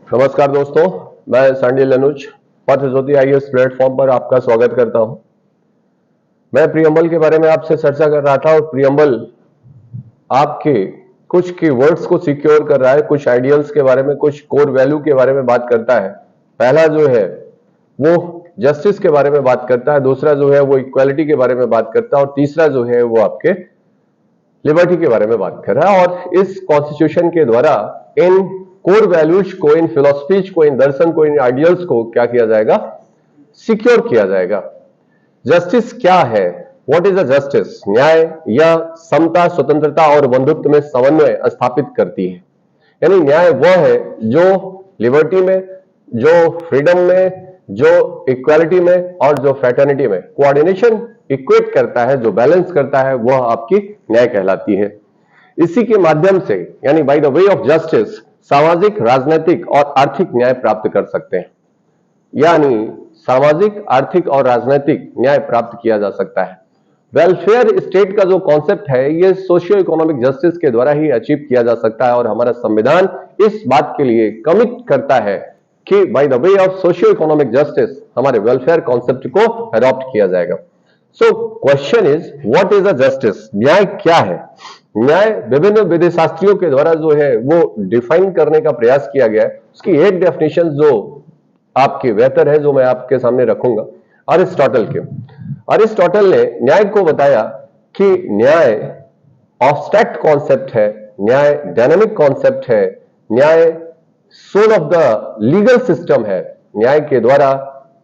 नमस्कार दोस्तों, मैं सांडिल अनुज पथ ज्योति आईएएस प्लेटफॉर्म पर आपका स्वागत करता हूं। मैं प्रियम्बल के बारे में आपसे चर्चा कर रहा था और प्रियम्बल आपके कुछ कीवर्ड्स को सिक्योर कर रहा है, कुछ आइडियल्स के बारे में, कुछ कोर वैल्यू के बारे में बात करता है। पहला जो है वो जस्टिस के बारे में बात करता है, दूसरा जो है वो इक्वालिटी के बारे में बात करता है और तीसरा जो है वो आपके लिबर्टी के बारे में बात कर रहा है। और इस कॉन्स्टिट्यूशन के द्वारा इन कोर वैल्यूज को, इन फिलोसफीज को, इन दर्शन को, इन आइडियल्स को क्या किया जाएगा? सिक्योर किया जाएगा। जस्टिस क्या है? What is a justice? न्याय या समता, स्वतंत्रता और बंधुत्व में समन्वय स्थापित करती है। यानी न्याय वह है जो लिबर्टी में, जो फ्रीडम में, जो इक्वालिटी में और जो फ्रेटर्निटी में कोऑर्डिनेशन इक्वेट करता है, जो बैलेंस करता है, वह आपकी न्याय कहलाती है। इसी के माध्यम से यानी bye the way of justice सामाजिक, राजनीतिक और आर्थिक न्याय प्राप्त कर सकते हैं। यानी सामाजिक, आर्थिक और राजनीतिक न्याय प्राप्त किया जा सकता है। वेलफेयर स्टेट का जो कॉन्सेप्ट है, ये सोशियो इकोनॉमिक जस्टिस के द्वारा ही अचीव किया जा सकता है और हमारा संविधान इस बात के लिए कमिट करता है कि bye the way of socio economic justice हमारे वेलफेयर कॉन्सेप्ट को अडॉप्ट किया जाएगा। So question is, what is a justice? न्याय क्या है? न्याय विभिन्न विधि शास्त्रियों के द्वारा जो है वो डिफाइन करने का प्रयास किया गया है। उसकी एक डेफिनेशन जो आपकी बेहतर है, जो मैं आपके सामने रखूंगा, अरिस्टोटल ने न्याय को बताया कि न्याय ऑब्स्ट्रैक्ट कॉन्सेप्ट है, न्याय डायनामिक कॉन्सेप्ट है, न्याय soul of the legal system है। न्याय के द्वारा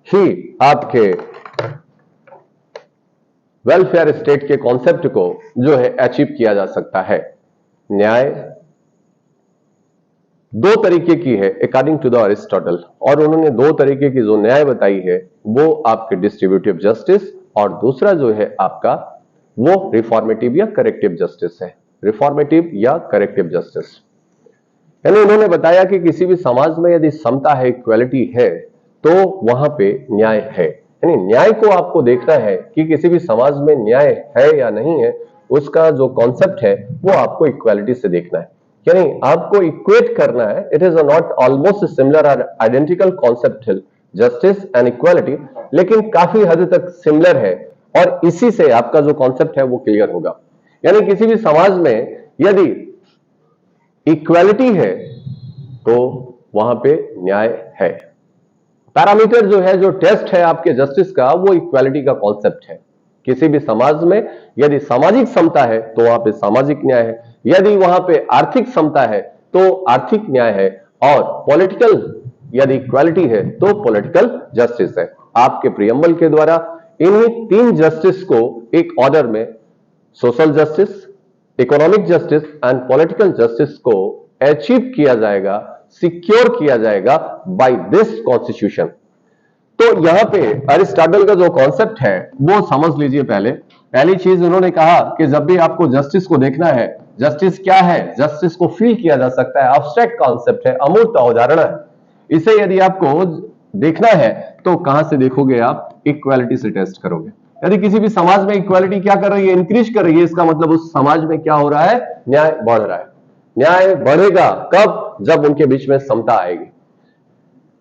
ही आपके वेलफेयर स्टेट के कॉन्सेप्ट को जो है अचीव किया जा सकता है। न्याय दो तरीके की है अकॉर्डिंग टू द अरिस्टोटल, और उन्होंने दो तरीके की जो न्याय बताई है वो आपके डिस्ट्रीब्यूटिव जस्टिस और दूसरा जो है आपका वो रिफॉर्मेटिव या करेक्टिव जस्टिस है। रिफॉर्मेटिव या करेक्टिव जस्टिस यानी उन्होंने बताया कि किसी भी समाज में यदि समता है, इक्वालिटी है, तो वहां पे न्याय है। यानी न्याय को आपको देखना है कि किसी भी समाज में न्याय है या नहीं है, उसका जो कॉन्सेप्ट है वो आपको इक्वालिटी से देखना है। यानी आपको इक्वेट करना है। It is not almost similar और identical concept justice and equality, लेकिन काफी हद तक सिमिलर है और इसी से आपका जो कॉन्सेप्ट है वो क्लियर होगा। यानी किसी भी समाज में यदि इक्वालिटी है तो वहां पे न्याय है। पैरामीटर जो है, जो टेस्ट है आपके जस्टिस का, वो इक्वालिटी का कॉन्सेप्ट है। किसी भी समाज में यदि सामाजिक समता है तो वहां पे सामाजिक न्याय है, यदि वहां पे आर्थिक समता है तो आर्थिक न्याय है, और पॉलिटिकल यदि इक्वालिटी है तो पॉलिटिकल जस्टिस है। आपके प्रियम्बल के द्वारा इन्हीं तीन जस्टिस को एक ऑर्डर में, social justice, economic justice and political justice को अचीव किया जाएगा, सिक्योर किया जाएगा बाय दिस कॉन्स्टिट्यूशन। तो यहां पे अरिस्टोटल का जो कॉन्सेप्ट है वो समझ लीजिए। पहली चीज उन्होंने कहा कि जब भी आपको जस्टिस को देखना है, जस्टिस क्या है, जस्टिस को फील किया जा सकता है, एब्स्ट्रैक्ट कॉन्सेप्ट है, अमूर्त अवधारणा है। इसे यदि आपको देखना है तो कहां से देखोगे? आप इक्वालिटी से टेस्ट करोगे। यदि किसी भी समाज में इक्वालिटी क्या कर रही है? इंक्रीज कर रही है, इसका मतलब उस समाज में क्या हो रहा है? न्याय बढ़ रहा है। न्याय बढ़ेगा कब? जब उनके बीच में समता आएगी।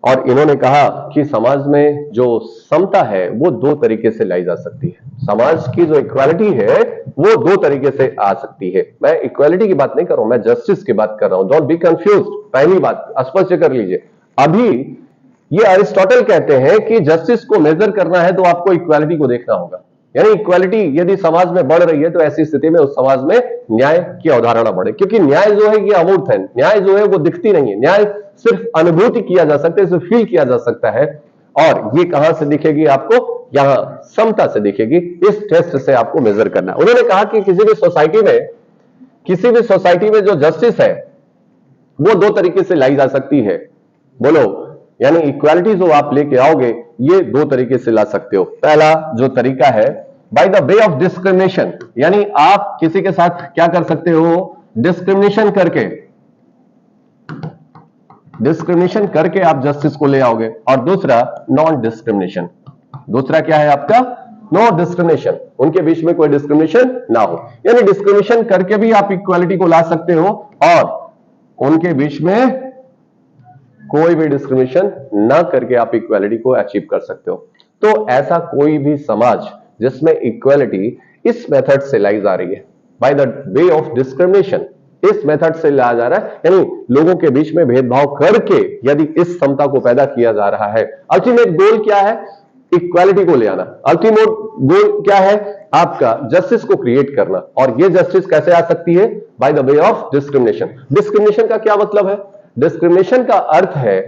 और इन्होंने कहा कि समाज में जो समता है वो दो तरीके से लाई जा सकती है। समाज की जो इक्वालिटी है वो दो तरीके से आ सकती है। मैं इक्वालिटी की बात नहीं कर रहा हूं, मैं जस्टिस की बात कर रहा हूं। Don't be confused. पहली बात स्पष्ट कर लीजिए। अभी ये अरिस्टोटल कहते हैं कि जस्टिस को मेजर करना है तो आपको इक्वालिटी को देखना होगा। यानी इक्वालिटी यदि समाज में बढ़ रही है तो ऐसी स्थिति में उस समाज में न्याय की अवधारणा बढ़े, क्योंकि न्याय जो है ये अमूर्त है। न्याय जो है वो दिखती नहीं है। न्याय सिर्फ अनुभूति किया जा सकता है, सिर्फ फील किया जा सकता है। और ये कहां से दिखेगी आपको? यहां समता से दिखेगी। इस टेस्ट से आपको मेजर करना है। उन्होंने कहा कि किसी भी सोसाइटी में जो जस्टिस है वो दो तरीके से लाई जा सकती है। बोलो, यानी इक्वालिटी जो आप लेके आओगे ये दो तरीके से ला सकते हो। पहला जो तरीका है by the way of discrimination, यानी आप किसी के साथ क्या कर सकते हो? डिस्क्रिमिनेशन करके आप जस्टिस को ले आओगे। और दूसरा नॉन डिस्क्रिमिनेशन। दूसरा क्या है आपका? नो डिस्क्रिमिनेशन, उनके बीच में कोई डिस्क्रिमिनेशन ना हो। यानी डिस्क्रिमिनेशन करके भी आप इक्वालिटी को ला सकते हो और उनके बीच में कोई भी डिस्क्रिमिनेशन ना करके आप इक्वालिटी को अचीव कर सकते हो। तो ऐसा कोई भी समाज जिसमें इक्वालिटी इस मेथड से लाई जा रही है, by the way of discrimination, इस मेथड से लाया जा रहा है, यानी लोगों के बीच में भेदभाव करके यदि इस समता को पैदा किया जा रहा है। अल्टीमेट गोल क्या है? इक्वालिटी को ले आना। अल्टीमेट गोल क्या है? आपका जस्टिस को क्रिएट करना। और ये जस्टिस कैसे आ सकती है? By the way of discrimination. Discrimination का क्या मतलब है? डिस्क्रिमिनेशन का अर्थ है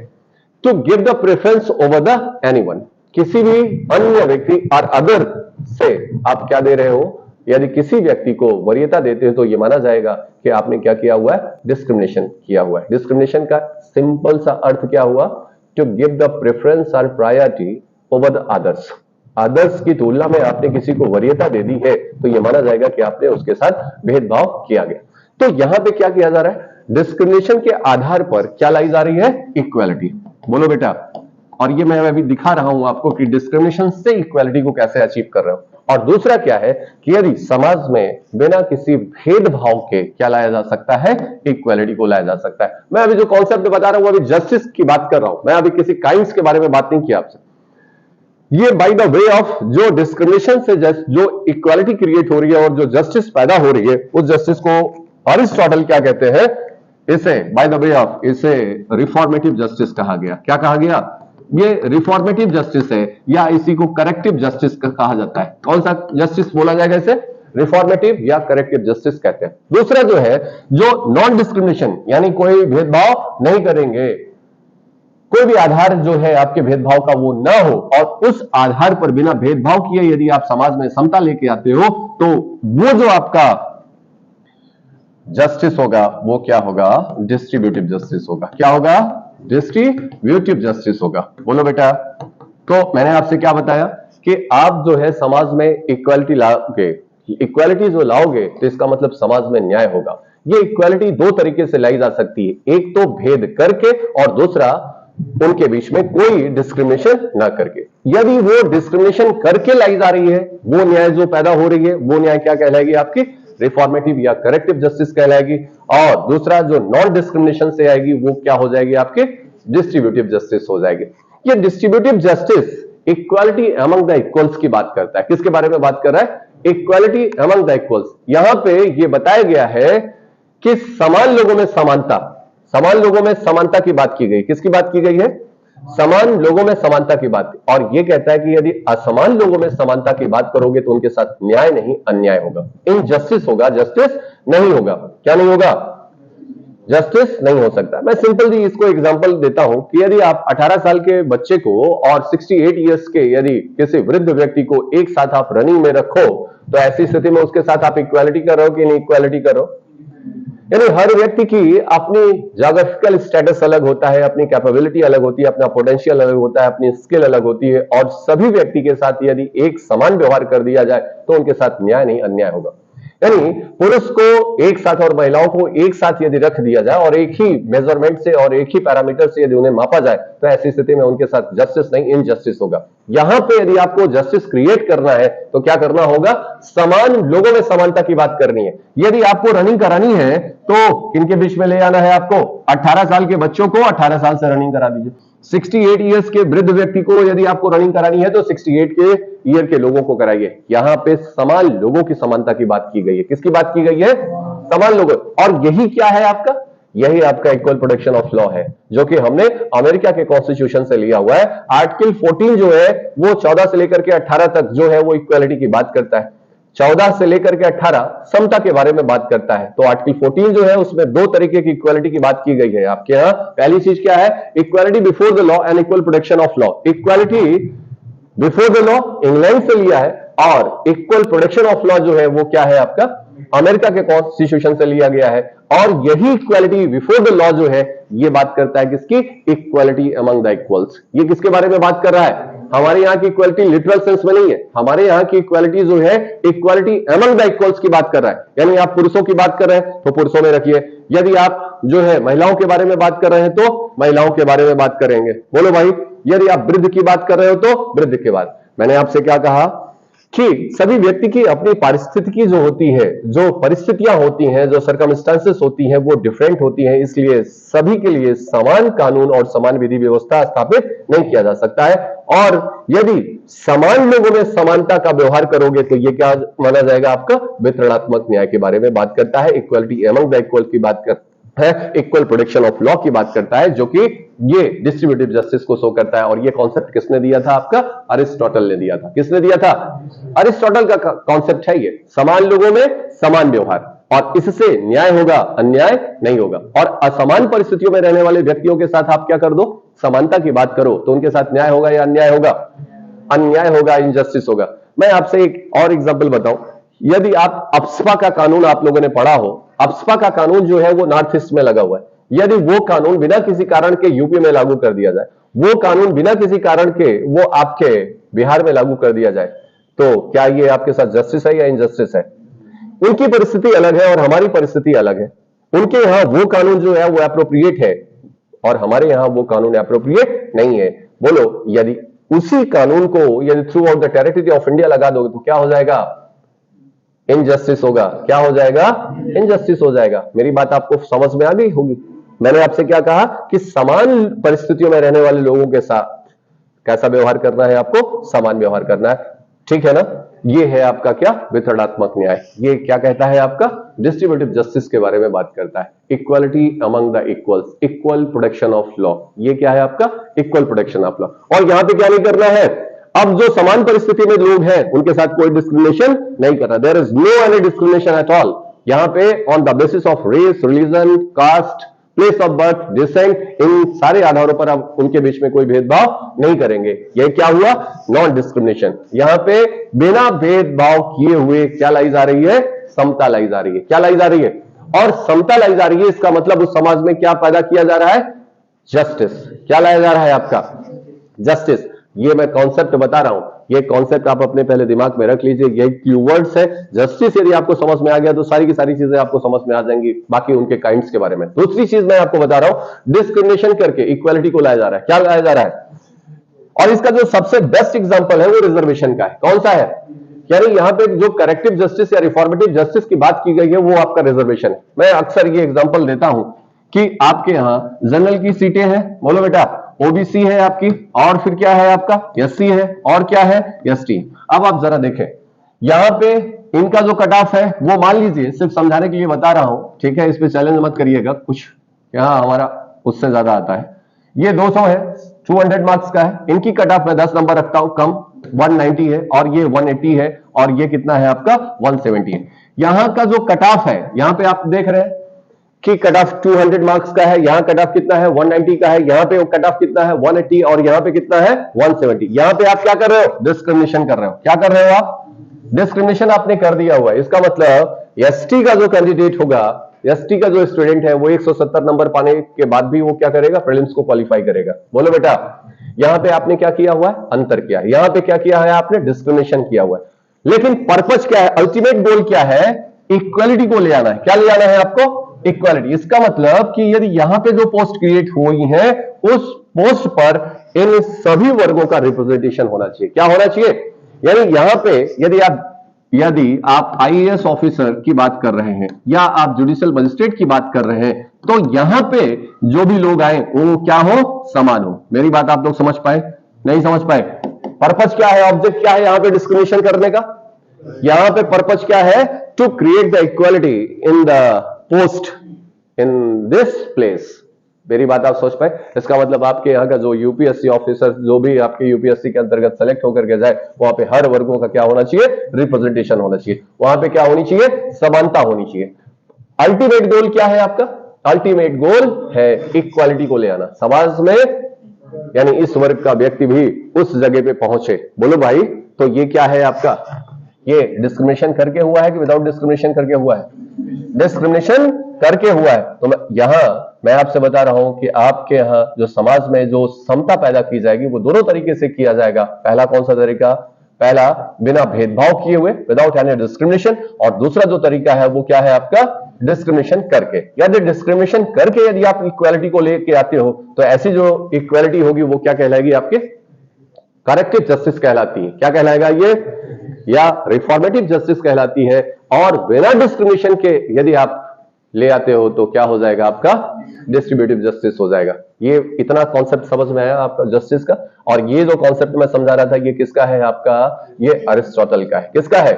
to give the preference over the anyone. किसी भी अन्य व्यक्ति और अदर से आप क्या दे रहे हो? यदि किसी व्यक्ति को वरीयता देते हो तो यह माना जाएगा कि आपने क्या किया हुआ है? डिस्क्रिमिनेशन किया हुआ है। डिस्क्रिमिनेशन का सिंपल सा अर्थ क्या हुआ? टू गिव द प्रेफरेंस और priority over the others. Others की तुलना में आपने किसी को वरीयता दे दी है तो यह माना जाएगा कि आपने उसके साथ भेदभाव किया गया। तो यहां पे क्या किया जा रहा है? डिस्क्रिमिनेशन के आधार पर क्या लाई जा रही है? इक्वालिटी। बोलो बेटा। और ये मैं अभी दिखा रहा हूं आपको कि डिस्क्रिमिनेशन से इक्वालिटी को कैसे अचीव कर रहे हो। और दूसरा क्या है कि यदि समाज में बिना किसी भेदभाव के क्या लाया जा सकता है? इक्वालिटी को लाया जा सकता है। मैं अभी जो कॉन्सेप्ट बता रहा हूं अभी जस्टिस की बात कर रहा हूं, मैं अभी किसी काइंड्स के बारे में बात नहीं किया आपसे। ये बाय द वे ऑफ जो डिस्क्रिमिनेशन से जो इक्वालिटी क्रिएट हो रही है और जो जस्टिस पैदा हो रही है, उस जस्टिस को अरिस्टोटल क्या कहते हैं? इसे बाय द वे ऑफ इसे रिफॉर्मेटिव जस्टिस कहा गया। क्या कहा गया? ये रिफॉर्मेटिव जस्टिस है या इसी को करेक्टिव जस्टिस कहा जाता है। कौन सा जस्टिस बोला जाएगा इसे? रिफॉर्मेटिव या करेक्टिव जस्टिस कहते हैं। दूसरा जो है जो नॉन डिस्क्रिमिनेशन, यानी कोई भेदभाव नहीं करेंगे, कोई भी आधार जो है आपके भेदभाव का वो ना हो और उस आधार पर बिना भेदभाव किए यदि आप समाज में समता लेके आते हो तो वो जो आपका जस्टिस होगा वो क्या होगा? डिस्ट्रीब्यूटिव जस्टिस होगा। क्या होगा? डिस्ट्रीब्यूटिव जस्टिस होगा। बोलो बेटा। तो मैंने आपसे क्या बताया कि आप जो है समाज में इक्वालिटी लाओगे, इक्वालिटी जो लाओगे तो इसका मतलब समाज में न्याय होगा। ये इक्वालिटी दो तरीके से लाई जा सकती है, एक तो भेद करके और दूसरा उनके बीच में कोई डिस्क्रिमिनेशन ना करके। यदि वो डिस्क्रिमिनेशन करके लाई जा रही है, वो न्याय जो पैदा हो रही है, वो न्याय क्या कहलाएगी? आपकी रिफॉर्मेटिव या करेक्टिव जस्टिस कहलाएगी। और दूसरा जो नॉन डिस्क्रिमिनेशन से आएगी वो क्या हो जाएगी? आपके डिस्ट्रीब्यूटिव जस्टिस हो जाएगी। ये distributive justice equality among the equals की बात करता है। किसके बारे में बात कर रहा है? Equality among the equals. यहां पे ये बताया गया है कि समान लोगों में समानता, समान लोगों में समानता की बात की गई। किसकी बात की गई है? समान लोगों में समानता की बात। और यह कहता है कि यदि असमान लोगों में समानता की बात करोगे तो उनके साथ न्याय नहीं अन्याय होगा, इनजस्टिस होगा, जस्टिस नहीं होगा। क्या नहीं होगा? जस्टिस नहीं हो सकता। मैं सिंपल जी इसको एग्जांपल देता हूं कि यदि आप 18 साल के बच्चे को और 68 इयर्स के यदि किसी वृद्ध व्यक्ति को एक साथ आप रनिंग में रखो तो ऐसी स्थिति में उसके साथ आप इक्वालिटी कर रहे हो कि नहीं इक्वालिटी कर रहे हो? यानी हर व्यक्ति की अपनी ज्योग्राफिकल स्टेटस अलग होता है, अपनी कैपेबिलिटी अलग होती है, अपना पोटेंशियल अलग होता है, अपनी स्किल अलग होती है और सभी व्यक्ति के साथ यदि एक समान व्यवहार कर दिया जाए तो उनके साथ न्याय नहीं अन्याय होगा। यानी पुरुष को एक साथ और महिलाओं को एक साथ यदि रख दिया जाए और एक ही मेजरमेंट से और एक ही पैरामीटर से यदि उन्हें मापा जाए तो ऐसी स्थिति में उनके साथ जस्टिस नहीं इनजस्टिस होगा। यहां पे यदि आपको जस्टिस क्रिएट करना है तो क्या करना होगा? समान लोगों में समानता की बात करनी है। यदि आपको रनिंग करानी है तो किनके बीच में ले आना है? आपको 18 साल के बच्चों को 18 साल से रनिंग करा दीजिए। 68 इयर्स के वृद्ध व्यक्ति को यदि आपको रनिंग करानी है तो 68 के ईयर के लोगों को कराइए। यहां पे समान लोगों की समानता की बात की गई है। किसकी बात की गई है? समान लोगों। और यही क्या है आपका? यही आपका इक्वल प्रोटेक्शन ऑफ लॉ है, जो कि हमने अमेरिका के कॉन्स्टिट्यूशन से लिया हुआ है। आर्टिकल 14 जो है वो 14 से लेकर के 18 तक जो है वो इक्वालिटी की बात करता है। 14 से लेकर के 18 समता के बारे में बात करता है। तो आर्टिकल 14 जो है उसमें दो तरीके की इक्वालिटी की बात की गई है आपके यहां। पहली चीज क्या है? Equality before the law and equal protection of law. Equality before the law England से लिया है और इक्वल प्रोटेक्शन ऑफ लॉ जो है वो क्या है आपका? अमेरिका के कॉन्स्टिट्यूशन से लिया गया है। और यही इक्वालिटी बिफोर द लॉ जो है ये बात करता है किसकी? Equality among the equals. ये किसके बारे में बात कर रहा है? हमारे यहाँ की इक्वालिटी लिटरल सेंस में नहीं है, हमारे यहाँ की इक्वालिटी जो है इक्वालिटी अमंग द इक्वल्स की बात कर रहा है। यानी आप पुरुषों की बात कर रहे हैं तो पुरुषों में रखिए, यदि आप जो है महिलाओं के बारे में बात कर रहे हैं तो महिलाओं के बारे में बात करेंगे। बोलो भाई। यदि आप वृद्ध की बात कर रहे हो तो वृद्ध के बाद। मैंने आपसे क्या कहा कि सभी व्यक्ति की अपनी पारिस्थितिकी जो होती है, जो परिस्थितियां होती हैं, जो सर्कमस्टांसेस होती हैं, वो डिफरेंट होती हैं। इसलिए सभी के लिए समान कानून और समान विधि व्यवस्था स्थापित नहीं किया जा सकता है। और यदि समान लोगों में समानता का व्यवहार करोगे तो ये क्या माना जाएगा? आपका वितरणात्मक न्याय के बारे में बात करता है, इक्वालिटी एमंग द इक्वल की बात करता है, इक्वल प्रोटेक्शन ऑफ लॉ की बात करता है, जो कि ये डिस्ट्रीब्यूटिव जस्टिस को शो करता है। और ये कॉन्सेप्ट किसने दिया था? आपका अरिस्टोटल ने दिया था। किसने दिया था? अरिस्टोटल का कॉन्सेप्ट है ये, समान लोगों में समान व्यवहार, और इससे न्याय होगा, अन्याय नहीं होगा। और असमान परिस्थितियों में रहने वाले व्यक्तियों के साथ आप क्या कर दो? समानता की बात करो, तो उनके साथ न्याय होगा या अन्याय होगा? अन्याय होगा, इनजस्टिस होगा। मैं आपसे एक और एग्जांपल बताऊं। यदि आप अप्सपा का कानून आप लोगों ने पढ़ा हो, अप्सपा का कानून जो है वो नॉर्थ ईस्ट में लगा हुआ है। यदि वो कानून बिना किसी कारण के यूपी में लागू कर दिया जाए, वो कानून बिना किसी कारण के वो आपके बिहार में लागू कर दिया जाए, तो क्या ये आपके साथ जस्टिस है या इनजस्टिस है? उनकी परिस्थिति अलग है और हमारी परिस्थिति अलग है। उनके यहां वो कानून जो है वो एप्रोप्रिएट है और हमारे यहां वो कानून एप्रोप्रिएट नहीं है। बोलो, यदि उसी कानून को यदि through out the territory of India लगा दोगे तो क्या हो जाएगा? इनजस्टिस होगा। क्या हो जाएगा? इनजस्टिस हो जाएगा। मेरी बात आपको समझ में आ गई होगी। मैंने आपसे क्या कहा कि समान परिस्थितियों में रहने वाले लोगों के साथ कैसा व्यवहार करना है? आपको समान व्यवहार करना है, ठीक है ना? ये है आपका क्या? वितरणात्मक न्याय। ये क्या कहता है? आपका डिस्ट्रीब्यूटिव जस्टिस के बारे में बात करता है। Equality among the equals, equal protection of law. ये क्या है आपका? Equal protection of law. और यहां पे क्या नहीं करना है? अब जो समान परिस्थिति में लोग हैं उनके साथ कोई डिस्क्रिमिनेशन नहीं करना। There is no any discrimination at all. यहां पे on the basis of race, religion, caste, place of birth, descent, इन सारे आधारों पर आप उनके बीच में कोई भेदभाव नहीं करेंगे। यह क्या हुआ? Non discrimination. यहां पे बिना भेदभाव किए हुए क्या लाई जा रही है? समता लाई जा रही है। क्या लाई जा रही है? और समता लाई जा रही है, इसका मतलब उस समाज में क्या पैदा किया जा रहा है? जस्टिस। क्या लाया जा रहा है? आपका जस्टिस। ये मैं कॉन्सेप्ट बता रहा हूं, ये कॉन्सेप्ट आप अपने पहले दिमाग में रख लीजिए। ये कीवर्ड्स है। जस्टिस यदि आपको समझ में आ गया तो सारी की सारी चीजें आपको समझ में आ जाएंगी, बाकी उनके काइंड्स के बारे में। दूसरी चीज मैं आपको बता रहा हूं, डिस्क्रिमिनेशन करके इक्वालिटी को लाया जा रहा है। क्या लाया जा रहा है? और इसका जो सबसे बेस्ट एग्जांपल है वो रिजर्वेशन का है। कौन सा है? यानी यहां पे जो करेक्टिव जस्टिस या रिफॉर्मेटिव जस्टिस की बात की गई है वो आपका रिजर्वेशन है। मैं अक्सर ये एग्जांपल देता हूं कि आपके यहां जनरल की सीटें हैं, बोलो बेटा, ओबीसी है आपकी, और फिर क्या है आपका? एससी है, और क्या है? एसटी। अब आप जरा देखें, यहां पे इनका जो कट ऑफ है वो मान लीजिए, सिर्फ समझाने के लिए बता रहा हूं, ठीक है? इस पे चैलेंज मत करिएगा, कुछ यहां हमारा उससे ज्यादा आता है। ये 200 है, 200 मार्क्स का है। इनकी कट ऑफ में 10 नंबर रखता हूं कम, 190 है, और ये 180 है, और ये कितना है आपका? 170 है। यहां का जो कट ऑफ है, यहां पे आप देख रहे हैं कि कट ऑफ 200 मार्क्स का है, यहां कट ऑफ कितना है? 190 का है, यहां पे कट ऑफ कितना है? 180, और यहां पे कितना है? 170। यहां पे आप क्या कर रहे हो? डिस्क्रिमिनेशन कर रहे हो। क्या कर रहे हो आप? डिस्क्रिमिनेशन आपने कर दिया हुआ है। इसका मतलब एसटी का जो कैंडिडेट होगा, एसटी का जो स्टूडेंट है, वो 170 नंबर पाने के बाद भी वो क्या करेगा? प्रीलिम्स को क्वालिफाई करेगा। बोलो बेटा, यहां पे आपने क्या किया हुआ है? अंतर किया है। यहां पे क्या किया है? आपने डिस्क्रिमिनेशन किया हुआ है। लेकिन पर्पज क्या है? अल्टीमेट गोल क्या है? इक्वालिटी को ले आना है। क्या ले आना है आपको? इक्वालिटी। इसका मतलब कि यदि यहां पे जो पोस्ट क्रिएट हुई है, उस पोस्ट पर इन सभी वर्गों का रिप्रेजेंटेशन होना चाहिए। क्या होना चाहिए? यानी यहां पे यदि आप आईएएस ऑफिसर की बात कर रहे हैं या आप जुडिशियल मजिस्ट्रेट की बात कर रहे हैं, तो यहां पे जो भी लोग आए वो क्या हो? समान हो। मेरी बात आप लोग समझ पाए? नहीं समझ पाए? पर्पज क्या है? ऑब्जेक्ट क्या है यहां पे डिस्क्रिमिनेशन करने का? यहां पे पर्पज क्या है? To create the equality in the post in this place. मेरी बात आप सोच पाए? इसका मतलब आपके यहाँ का जो यूपीएससी ऑफिसर, जो भी आपके यूपीएससी के अंतर्गत सेलेक्ट होकर के जाए, वहां पे हर वर्गों का क्या होना चाहिए? रिप्रेजेंटेशन होना चाहिए। वहां पे क्या होनी चाहिए? समानता होनी चाहिए। अल्टीमेट गोल क्या है आपका? अल्टीमेट गोल है इक्वालिटी को ले आना समाज में, यानी इस वर्ग का व्यक्ति भी उस जगह पे पहुंचे। बोलो भाई, तो ये क्या है आपका? ये डिस्क्रिमिनेशन करके हुआ है कि विदाउट डिस्क्रिमिनेशन करके हुआ है? डिस्क्रिमिनेशन करके हुआ है। तो मैं आपसे बता रहा हूं कि आपके यहां जो समाज में जो समता पैदा की जाएगी वो दोनों तरीके से किया जाएगा। पहला कौन सा तरीका? पहला बिना भेदभाव किए हुए, विदाउट एनी डिस्क्रिमिनेशन। और दूसरा जो तरीका है वो क्या है आपका? डिस्क्रिमिनेशन करके। यदि डिस्क्रिमिनेशन करके यदि आप इक्वालिटी को लेके आते हो तो ऐसी जो इक्वालिटी होगी वो क्या कहलाएगी? आपके करेक्टिव जस्टिस कहलाती है। क्या कहलाएगा? ये या रिफॉर्मेटिव जस्टिस कहलाती है। और बिना डिस्क्रिमिनेशन के यदि आप ले आते हो तो क्या हो जाएगा, आपका डिस्ट्रीब्यूटिव जस्टिस हो जाएगा। ये इतना कॉन्सेप्ट समझ में आया आपका जस्टिस का। और ये जो कॉन्सेप्ट मैं समझा रहा था ये किसका है आपका, ये अरिस्टोटल का है। किसका है?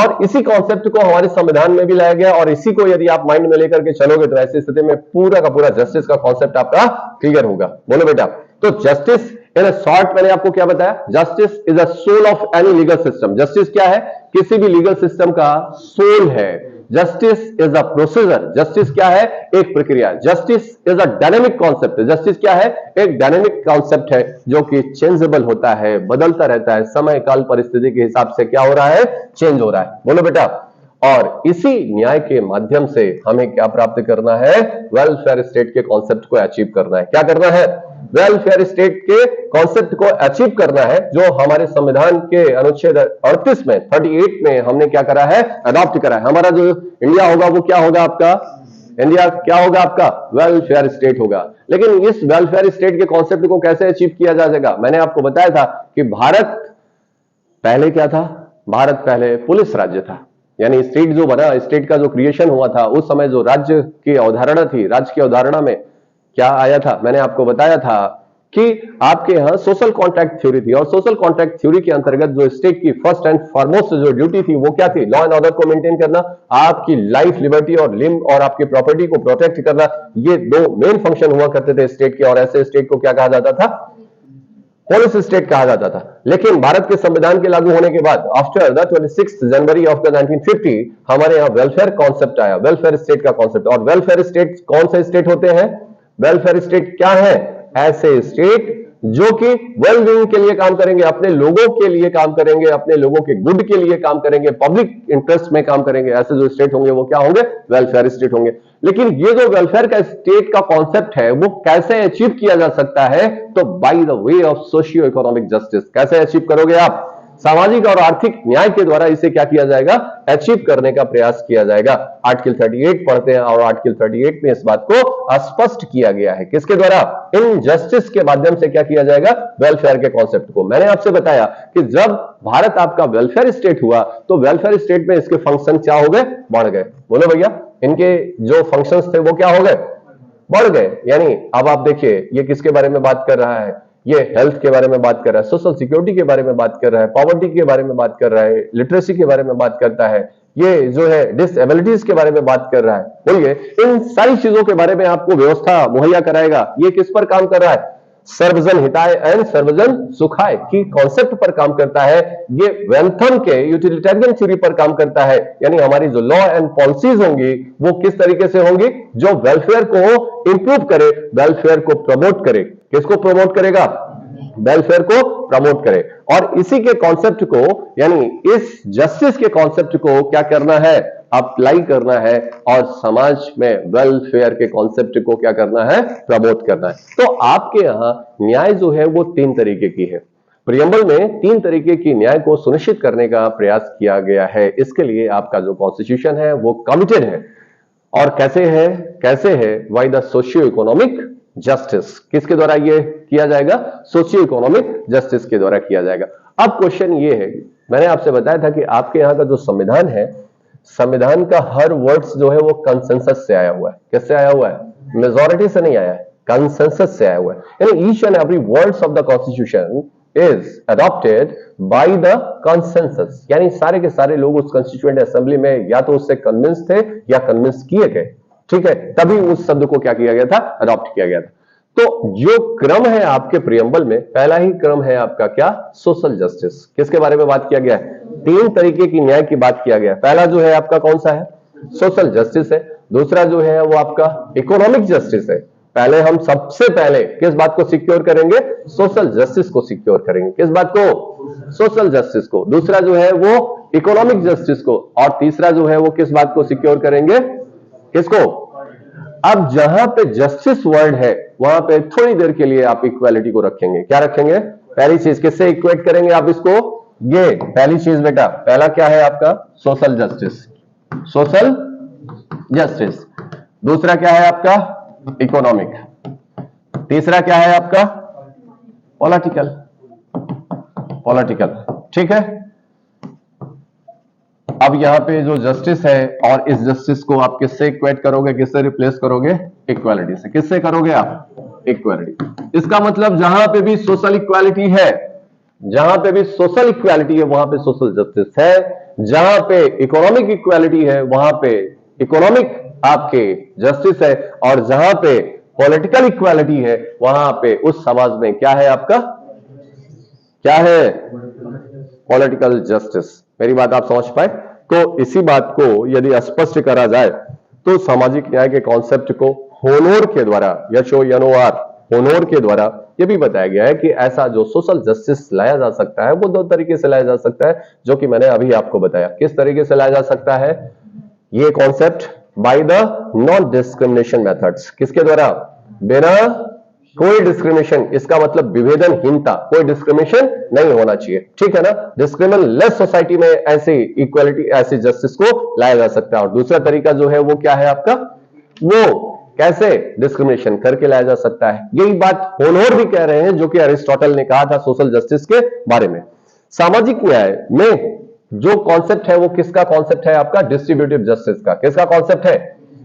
और इसी कॉन्सेप्ट को हमारे संविधान में भी लाया गया और इसी को यदि आप माइंड में लेकर के चलोगे तो ऐसी स्थिति में पूरा का पूरा जस्टिस का कॉन्सेप्ट आपका क्लियर होगा। बोलो बेटा। तो जस्टिस इन शॉर्ट मैंने आपको क्या बताया, justice is a soul of any legal system. Justice क्या है? किसी भी लीगल सिस्टम का सोल है। Justice is a procedure. Justice क्या है? एक प्रक्रिया। Justice is a dynamic concept. Justice क्या है? एक डायनेमिक कॉन्सेप्ट है जो कि चेंजेबल होता है, बदलता रहता है, समय काल परिस्थिति के हिसाब से क्या हो रहा है, चेंज हो रहा है। बोलो बेटा। और इसी न्याय के माध्यम से हमें क्या प्राप्त करना है, वेलफेयर स्टेट के कॉन्सेप्ट को अचीव करना है। क्या करना है? वेलफेयर स्टेट के कॉन्सेप्ट को अचीव करना है, जो हमारे संविधान के अनुच्छेद 38 में 38 में हमने क्या करा है, अडॉप्ट करा है। हमारा जो इंडिया होगा वो क्या होगा आपका, इंडिया क्या होगा आपका, वेलफेयर स्टेट होगा। लेकिन इस वेलफेयर स्टेट के कॉन्सेप्ट को कैसे अचीव किया जा सकेगा? मैंने आपको बताया था कि भारत पहले क्या था, भारत पहले पुलिस राज्य था। यानी स्टेट जो बना, स्टेट का जो क्रिएशन हुआ था उस समय जो राज्य की अवधारणा थी, राज्य की अवधारणा में क्या आया था, मैंने आपको बताया था कि आपके यहां सोशल कॉन्ट्रैक्ट थ्योरी थी। और सोशल कॉन्ट्रैक्ट थ्योरी के अंतर्गत जो स्टेट की फर्स्ट एंड फॉरमोस्ट जो ड्यूटी थी वो क्या थी, लॉ एंड ऑर्डर को मेंटेन करना, आपकी लाइफ, लिबर्टी और लिम और आपकी प्रॉपर्टी को प्रोटेक्ट करना। ये दो मेन फंक्शन हुआ करते थे स्टेट के। और ऐसे स्टेट को क्या कहा जाता था, पुलिस स्टेट कहा जाता था। लेकिन भारत के संविधान के लागू होने के बाद after the 26 January of the 1950 हमारे यहाँ वेलफेयर कॉन्सेप्ट आया, वेलफेयर स्टेट का कॉन्सेप्ट। और वेलफेयर स्टेट कौन से स्टेट होते हैं, वेलफेयर स्टेट क्या है, ऐसे स्टेट जो कि वेल बीइंग के लिए काम करेंगे, अपने लोगों के लिए काम करेंगे, अपने लोगों के गुड के लिए काम करेंगे, पब्लिक इंटरेस्ट में काम करेंगे। ऐसे जो स्टेट होंगे वो क्या होंगे, वेलफेयर स्टेट होंगे। लेकिन ये जो वेलफेयर का स्टेट का कॉन्सेप्ट है वो कैसे अचीव किया जा सकता है, तो bye the way of socio economic justice. कैसे अचीव करोगे आप, सामाजिक और आर्थिक न्याय के द्वारा इसे क्या किया जाएगा, अचीव करने का प्रयास किया जाएगा। आर्टिकल 38 पढ़ते हैं और आर्टिकल 38 में इस बात को स्पष्ट किया गया है। किसके द्वारा, इन जस्टिस के माध्यम से क्या किया जाएगा, वेलफेयर के कॉन्सेप्ट को। मैंने आपसे बताया कि जब भारत आपका वेलफेयर स्टेट हुआ तो वेलफेयर स्टेट में इसके फंक्शन क्या हो गए, बढ़ गए। बोलो भैया, इनके जो फंक्शंस थे वो क्या हो गए, बढ़ गए। यानी अब आप देखिए ये किसके बारे में बात कर रहा है, ये हेल्थ के बारे में बात कर रहा है, सोशल सिक्योरिटी के बारे में बात कर रहा है, पॉवर्टी के बारे में बात कर रहा है, लिटरेसी के बारे में बात करता है, ये जो है डिसेबिलिटीज के बारे में बात कर रहा है। बोलिए, इन सारी चीजों के बारे में आपको व्यवस्था मुहैया कराएगा। ये किस पर काम कर रहा है, सर्वजन हिताय एंड सर्वजन सुखाय की कॉन्सेप्ट पर काम करता है। ये वेंथम के यूटिलिटेरियन थ्योरी पर काम करता है। यानी हमारी जो लॉ एंड पॉलिसीज होंगी वो किस तरीके से होंगी, जो वेलफेयर को इंप्रूव करे, वेलफेयर को प्रमोट करे। किसको प्रमोट करेगा, वेलफेयर को प्रमोट करे। और इसी के कॉन्सेप्ट को, यानी इस जस्टिस के कॉन्सेप्ट को क्या करना है, अप्लाई करना है और समाज में वेलफेयर के कॉन्सेप्ट को क्या करना है, प्रमोट करना है। तो आपके यहां न्याय जो है वो 3 तरीके की है। प्रियम्बल में 3 तरीके की न्याय को सुनिश्चित करने का प्रयास किया गया है। इसके लिए आपका जो कॉन्स्टिट्यूशन है वो कमिटेड है। और कैसे है by the socio economic justice. किसके द्वारा ये किया जाएगा, सोशियो इकोनॉमिक जस्टिस के द्वारा किया जाएगा। अब क्वेश्चन ये है, मैंने आपसे बताया था कि आपके यहां का जो संविधान है, संविधान का हर वर्ड्स जो है वो कंसेंसस से आया हुआ है। किससे आया हुआ है, मेजॉरिटी से नहीं आया है, कंसेंसस से आया हुआ है। यानी each and every words of the constitution is adopted by the consensus. यानी सारे के सारे लोग उस कॉन्स्टिट्यूएंट असेंबली में या तो उससे कन्विंस थे या कन्विंस किए गए, ठीक है, तभी उस शब्द को क्या किया गया था, अडॉप्ट किया गया था। तो जो क्रम है आपके प्रियम्बल में, पहला ही क्रम है आपका क्या, सोशल जस्टिस। किसके बारे में बात किया गया है, 3 तरीके की न्याय की बात किया गया है। पहला जो है आपका कौन सा है, सोशल जस्टिस है। दूसरा जो है वो आपका इकोनॉमिक जस्टिस है। पहले हम सबसे पहले किस बात को सिक्योर करेंगे, सोशल जस्टिस को सिक्योर करेंगे। किस बात को, सोशल जस्टिस को। दूसरा जो है वो इकोनॉमिक जस्टिस को। और तीसरा जो है वो किस बात को सिक्योर करेंगे, किसको। अब जहां पे जस्टिस वर्ड है वहां पे थोड़ी देर के लिए आप इक्वालिटी को रखेंगे। क्या रखेंगे, पहली चीज किससे इक्वेट करेंगे आप इसको, ये पहली चीज बेटा, पहला क्या है आपका, सोशल जस्टिस, सोशल जस्टिस। दूसरा क्या है आपका, इकोनॉमिक। तीसरा क्या है आपका, पॉलिटिकल, पॉलिटिकल, ठीक है। अब यहाँ पे जो जस्टिस है और इस जस्टिस को आप किससे इक्वेट करोगे, किससे रिप्लेस करोगे? इक्वालिटी से। किससे करोगे आप? इक्वालिटी। इसका मतलब जहां पे भी सोशल इक्वालिटी है, जहां पे भी सोशल इक्वालिटी है वहां पे सोशल जस्टिस है, जहां पे इकोनॉमिक इक्वालिटी है वहां पे इकोनॉमिक आपके जस्टिस है, और जहां पे पॉलिटिकल इक्वालिटी है वहां पे उस समाज में क्या है आपका? क्या है? Political justice. मेरी बात आप समझ पाए? तो इसी बात को यदि स्पष्ट करा जाए तो सामाजिक न्याय के कॉन्सेप्ट को होनोर के द्वारा, HONOR, होनोर के द्वारा यह भी बताया गया है कि ऐसा जो सोशल जस्टिस लाया जा सकता है वो दो तरीके से लाया जा सकता है, जो कि मैंने अभी आपको बताया। किस तरीके से लाया जा सकता है ये concept? By the non discrimination methods. किसके द्वारा? बिना कोई डिस्क्रिमिनेशन, इसका मतलब विभेदनहीनता, कोई डिस्क्रिमिनेशन नहीं होना चाहिए, ठीक है ना? डिस्क्रिमिनेशन लेस सोसाइटी में ऐसे इक्वालिटी, ऐसे जस्टिस को लाया जा सकता है। और दूसरा तरीका जो है वो क्या है आपका? वो कैसे डिस्क्रिमिनेशन करके लाया जा सकता है। यही बात होनोर भी कह रहे हैं, जो कि अरिस्टोटल ने कहा था सोशल जस्टिस के बारे में। सामाजिक न्याय में जो कॉन्सेप्ट है वो किसका कॉन्सेप्ट है आपका? डिस्ट्रीब्यूटिव जस्टिस का। किसका कॉन्सेप्ट है?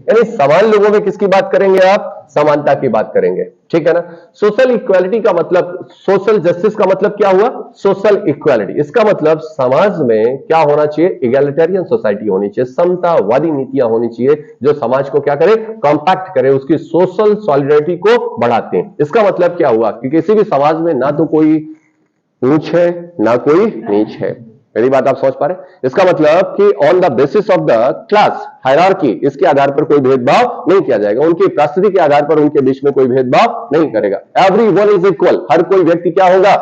यानी समान लोगों में किसकी बात करेंगे आप? समानता की बात करेंगे, ठीक है ना? सोशल इक्वालिटी का मतलब, सोशल जस्टिस का मतलब क्या हुआ? Social equality. इसका मतलब समाज में क्या होना चाहिए? इगैलिटेरियन सोसाइटी होनी चाहिए, समतावादी नीतियां होनी चाहिए जो समाज को क्या करे? कॉम्पैक्ट करे, उसकी सोशल सॉलिडरिटी को बढ़ाते हैं। इसका मतलब क्या हुआ कि किसी भी समाज में ना तो कोई ऊंच है ना कोई नीच है। मेरी बात आप समझ पा रहे हैं? इसका मतलब कि on the basis of the class hierarchy, इसके आधार पर कोई भेदभाव नहीं किया जाएगा, उनकी परिस्थिति के आधार पर उनके बीच में कोई भेदभाव नहीं करेगा। एवरीवन इज इक्वल, हर कोई व्यक्ति क्या होगा?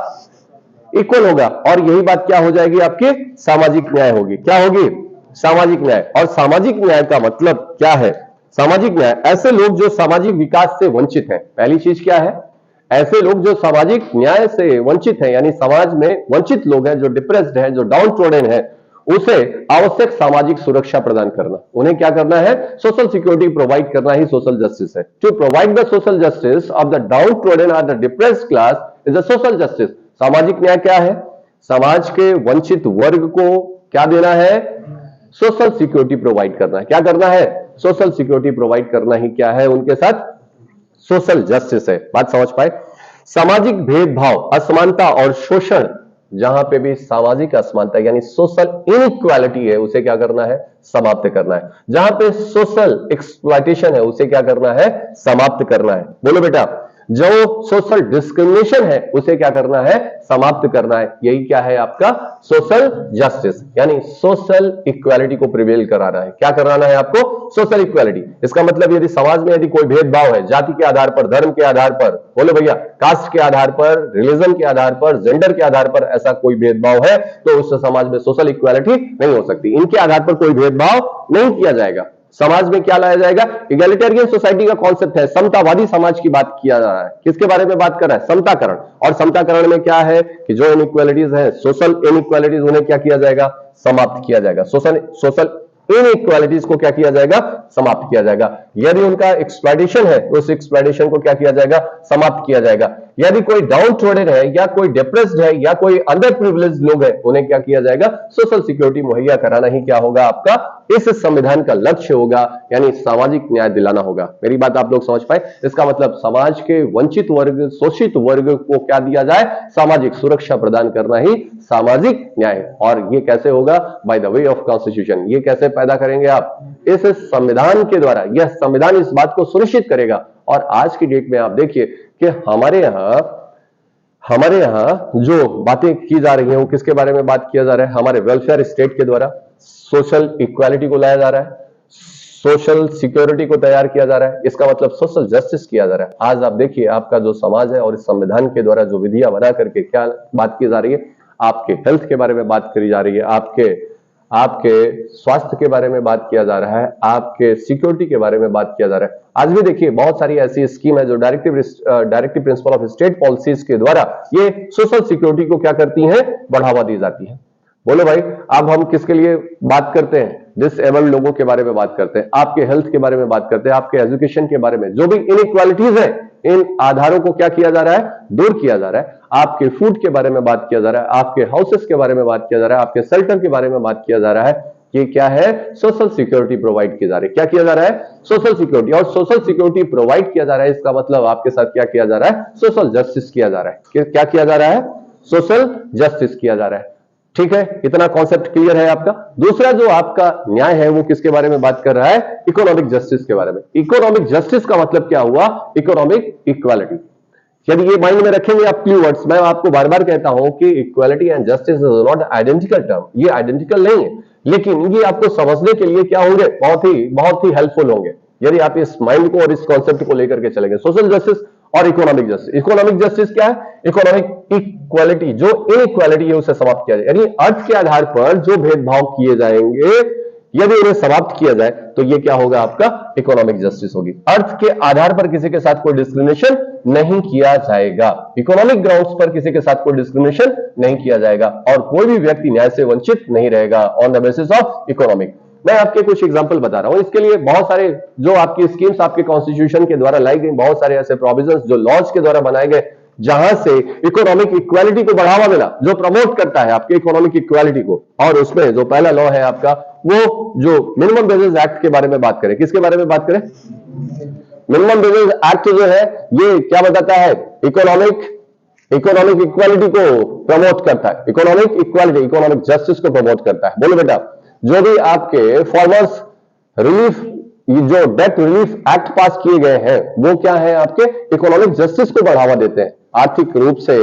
इक्वल होगा। और यही बात क्या हो जाएगी आपकी? सामाजिक न्याय होगी। क्या होगी? सामाजिक न्याय। और सामाजिक न्याय का मतलब क्या है? सामाजिक न्याय ऐसे लोग जो सामाजिक विकास से वंचित हैं। पहली चीज क्या है? ऐसे लोग जो सामाजिक न्याय से वंचित हैं, यानी समाज में वंचित लोग हैं, जो डिप्रेस्ड हैं, जो डाउन ट्रोडन है, उसे आवश्यक सामाजिक सुरक्षा प्रदान करना। उन्हें क्या करना है? सोशल सिक्योरिटी प्रोवाइड करना ही सोशल जस्टिस है। To provide the social justice of the downtrodden और the depressed class is the social justice. सामाजिक न्याय क्या है? समाज के वंचित वर्ग को क्या देना है? सोशल सिक्योरिटी प्रोवाइड करना है। क्या करना है? सोशल सिक्योरिटी प्रोवाइड करना ही क्या है उनके साथ? सोशल जस्टिस है। बात समझ पाए? सामाजिक भेदभाव, असमानता और शोषण, जहां पे भी सामाजिक असमानता यानी सोशल इनइक्वालिटी है, उसे क्या करना है? समाप्त करना है। जहां पे सोशल एक्सप्लॉयटेशन है, उसे क्या करना है? समाप्त करना है। बोलो बेटा। जो सोशल डिस्क्रिमिनेशन है उसे क्या करना है? समाप्त करना है। यही क्या है आपका? सोशल जस्टिस, यानी सोशल इक्वालिटी को प्रिवेल कराना है। क्या कराना है आपको? Social equality. इसका मतलब यदि समाज में यदि कोई भेदभाव है, जाति के आधार पर, धर्म के आधार पर, बोले भैया, कास्ट के आधार पर, रिलीजन के आधार पर, जेंडर के आधार पर ऐसा कोई भेदभाव है तो उस समाज में सोशल इक्वालिटी नहीं हो सकती। इनके आधार पर कोई भेदभाव नहीं किया जाएगा। समाज में क्या लाया जाएगा? इगैलिटेरियन सोसाइटी का कॉन्सेप्ट है, समतावादी समाज की बात किया जा रहा है। किसके बारे में बात कर रहा है? समताकरण। और समताकरण में क्या है कि जो इनइक्वालिटीज है, सोशल इनइक्वालिटीज, उन्हें क्या किया जाएगा? समाप्त किया जाएगा। सोशल इनइक्वालिटीज को क्या किया जाएगा? समाप्त किया जाएगा। यदि उनका एक्सप्लॉयटेशन है तो उस एक्सप्लॉयटेशन को क्या किया जाएगा? समाप्त किया जाएगा। यदि कोई डाउन ट्रोडन है या कोई डिप्रेस्ड है या कोई अंडर प्रिविलेज्ड लोग हैं, उन्हें क्या किया जाएगा? सोशल सिक्योरिटी मुहैया कराना ही क्या होगा आपका? इस संविधान का लक्ष्य होगा, यानी सामाजिक न्याय दिलाना होगा। मेरी बात आप लोग समझ पाए? इसका मतलब समाज के वंचित वर्ग, शोषित वर्ग को क्या दिया जाए? सामाजिक सुरक्षा प्रदान करना ही सामाजिक न्याय। और ये कैसे होगा? Bye the way of constitution. ये कैसे पैदा करेंगे आप? इस संविधान के द्वारा। यह संविधान इस बात को सुनिश्चित करेगा। और आज की डेट में आप देखिए कि हमारे यहां जो बातें की जा रही हैं वो किसके बारे में बात किया जा रहा है? हमारे वेलफेयर स्टेट के द्वारा सोशल इक्वालिटी को लाया जा रहा है, सोशल सिक्योरिटी को तैयार किया जा रहा है। इसका मतलब सोशल जस्टिस किया जा रहा है। आज आप देखिए आपका जो समाज है और इस संविधान के द्वारा जो विधियां बना करके क्या बात की जा रही है? आपके हेल्थ के बारे में बात करी जा रही है, आपके स्वास्थ्य के बारे में बात किया जा रहा है, आपके सिक्योरिटी के बारे में बात किया जा रहा है। आज भी देखिए बहुत सारी ऐसी स्कीम है जो directive principle of state policies के द्वारा ये सोशल सिक्योरिटी को क्या करती हैं? बढ़ावा दी जाती है। बोलो भाई, अब हम किसके लिए बात करते हैं? डिसेबल्ड लोगों के बारे में बात करते हैं, आपके हेल्थ के बारे में बात करते हैं, आपके एजुकेशन के बारे में। जो भी इनइक्वालिटीज है, इन आधारों को क्या किया जा रहा है? दूर किया जा रहा है। आपके फूड के बारे में बात किया जा रहा है, आपके हाउसेस के बारे में बात किया जा रहा है, आपके शेल्टर के बारे में बात किया जा रहा है। ये क्या है? सोशल सिक्योरिटी प्रोवाइड की जा रही है। क्या किया जा रहा है? Social security. और सोशल सिक्योरिटी प्रोवाइड किया जा रहा है, इसका मतलब आपके साथ क्या किया जा रहा है? सोशल जस्टिस किया जा रहा है। क्या किया जा रहा है? सोशल जस्टिस किया जा रहा है। ठीक है, इतना कॉन्सेप्ट क्लियर है आपका। दूसरा जो आपका न्याय है वो किसके बारे में बात कर रहा है? इकोनॉमिक जस्टिस के बारे में। इकोनॉमिक जस्टिस का मतलब क्या हुआ? Economic equality. यदि ये माइंड में रखेंगे आप कीवर्ड्स, मैं आपको बार बार कहता हूं कि equality and justice is not identical term, ये आइडेंटिकल नहीं है, लेकिन ये आपको समझने के लिए क्या होंगे? बहुत ही हेल्पफुल होंगे यदि आप इस माइंड को और इस कॉन्सेप्ट को लेकर के चलेंगे। सोशल जस्टिस और इकोनॉमिक जस्टिस। इकोनॉमिक जस्टिस क्या है? इकोनॉमिक इक्वालिटी, जो इनइक्वालिटी है उसे समाप्त किया जाए, यानी अर्थ के आधार पर जो भेदभाव किए जाएंगे यदि उन्हें समाप्त किया जाए तो ये क्या होगा? आपका इकोनॉमिक जस्टिस होगी। अर्थ के आधार पर किसी के साथ कोई डिस्क्रिमिनेशन नहीं किया जाएगा, इकोनॉमिक ग्राउंड्स पर किसी के साथ कोई डिस्क्रिमिनेशन नहीं किया जाएगा, और कोई भी व्यक्ति न्याय से वंचित नहीं रहेगा on the basis of economic. मैं आपके कुछ एग्जांपल बता रहा हूं, इसके लिए बहुत सारे जो आपकी स्कीम्स आपके कॉन्स्टिट्यूशन के द्वारा लाई गई, बहुत सारे ऐसे प्रोविजंस जो लॉज के द्वारा बनाए गए जहां से इकोनॉमिक इक्वालिटी को बढ़ावा मिला, जो प्रमोट करता है आपके इकोनॉमिक इक्वालिटी को। और उसमें जो पहला लॉ है आपका, वो जो मिनिमम वेजेस एक्ट के बारे में बात करें। किसके बारे में बात करें? मिनिमम वेजेस एक्ट जो है ये क्या बताता है? इकोनॉमिक इक्वालिटी को प्रमोट करता है, इकोनॉमिक इक्वालिटी, इकोनॉमिक जस्टिस को प्रमोट करता है। बोलो बेटा, जो भी आपके फार्मर्स रिलीफ, जो डेट रिलीफ एक्ट पास किए गए हैं, वो क्या है? आपके इकोनॉमिक जस्टिस को बढ़ावा देते हैं, आर्थिक रूप से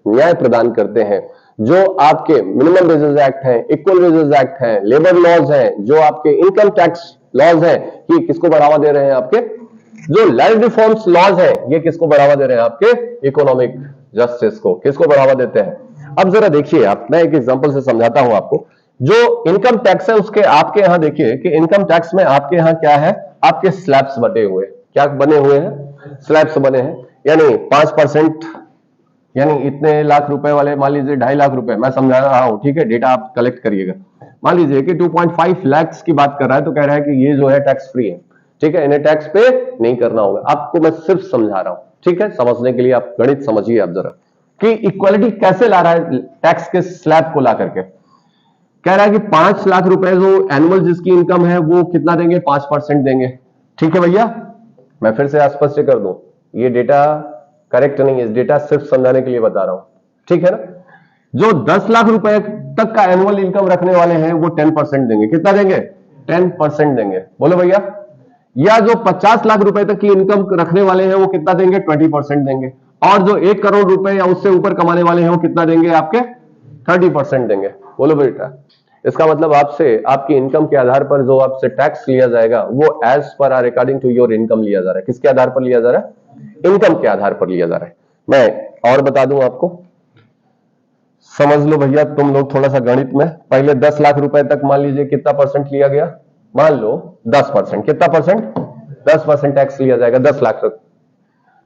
न्याय प्रदान करते हैं। जो आपके मिनिमम वेजेस एक्ट हैं, इक्वल वेजेस एक्ट हैं, लेबर लॉज हैं, जो आपके इनकम टैक्स लॉज हैं, ये किसको बढ़ावा दे रहे हैं? आपके जो लैंड रिफॉर्म्स लॉज हैं, ये किसको बढ़ावा दे रहे हैं? आपके इकोनॉमिक जस्टिस को। किसको बढ़ावा देते हैं? अब जरा देखिए आप, मैं एक एग्जांपल से समझाता हूं आपको। जो इनकम टैक्स है उसके आपके यहां देखिए कि इनकम टैक्स में आपके यहां क्या है? आपके स्लैब्स बने हुए हैं। क्या बने हुए हैं? स्लैब्स बने हैं, यानी 5%, यानी इतने लाख रुपए वाले, मान लीजिए 2.5 लाख रुपए, मैं समझा रहा हूं, ठीक है, डेटा आप कलेक्ट करिएगा। मान लीजिए कि 2.5 लाख की बात कर रहा है, तो कह रहा है कि ये जो है टैक्स फ्री है, ठीक है, इन्हें टैक्स पे नहीं करना होगा। आपको मैं सिर्फ समझा रहा हूं, ठीक है, समझने के लिए आप गणित समझिए आप जरा, कि इक्वालिटी कैसे ला रहा है टैक्स के स्लैब को ला करके। कह रहा है कि 5 लाख रुपए जो एनुअल जिसकी इनकम है वो कितना देंगे? 5% देंगे। ठीक है भैया, मैं फिर से स्पष्ट कर दूं, ये डेटा करेक्ट नहीं है, इस डेटा सिर्फ समझाने के लिए बता रहा हूं, ठीक है ना। जो 10 लाख रुपए तक का एनुअल इनकम रखने वाले हैं वो 10% देंगे। कितना देंगे? 10% देंगे। बोलो भैया। या जो 50 लाख रुपए तक की इनकम रखने वाले हैं वो कितना देंगे? 20% देंगे। और जो 1 करोड़ रुपए या उससे ऊपर कमाने वाले हैं वो कितना देंगे? आपके 30% देंगे। बोलो बेटा, इसका मतलब आपसे आपकी इनकम के आधार पर जो आपसे टैक्स लिया जाएगा वो as per or according to your income लिया जा रहा है। किसके आधार पर लिया जा रहा है? इनकम के आधार पर लिया जा रहा है। मैं और बता दूं आपको, समझ लो भैया तुम लोग थोड़ा सा गणित में। पहले 10 लाख रुपए तक मान लीजिए कितना परसेंट लिया गया? मान लो 10%। कितना परसेंट? 10% टैक्स लिया जाएगा 10 लाख तक।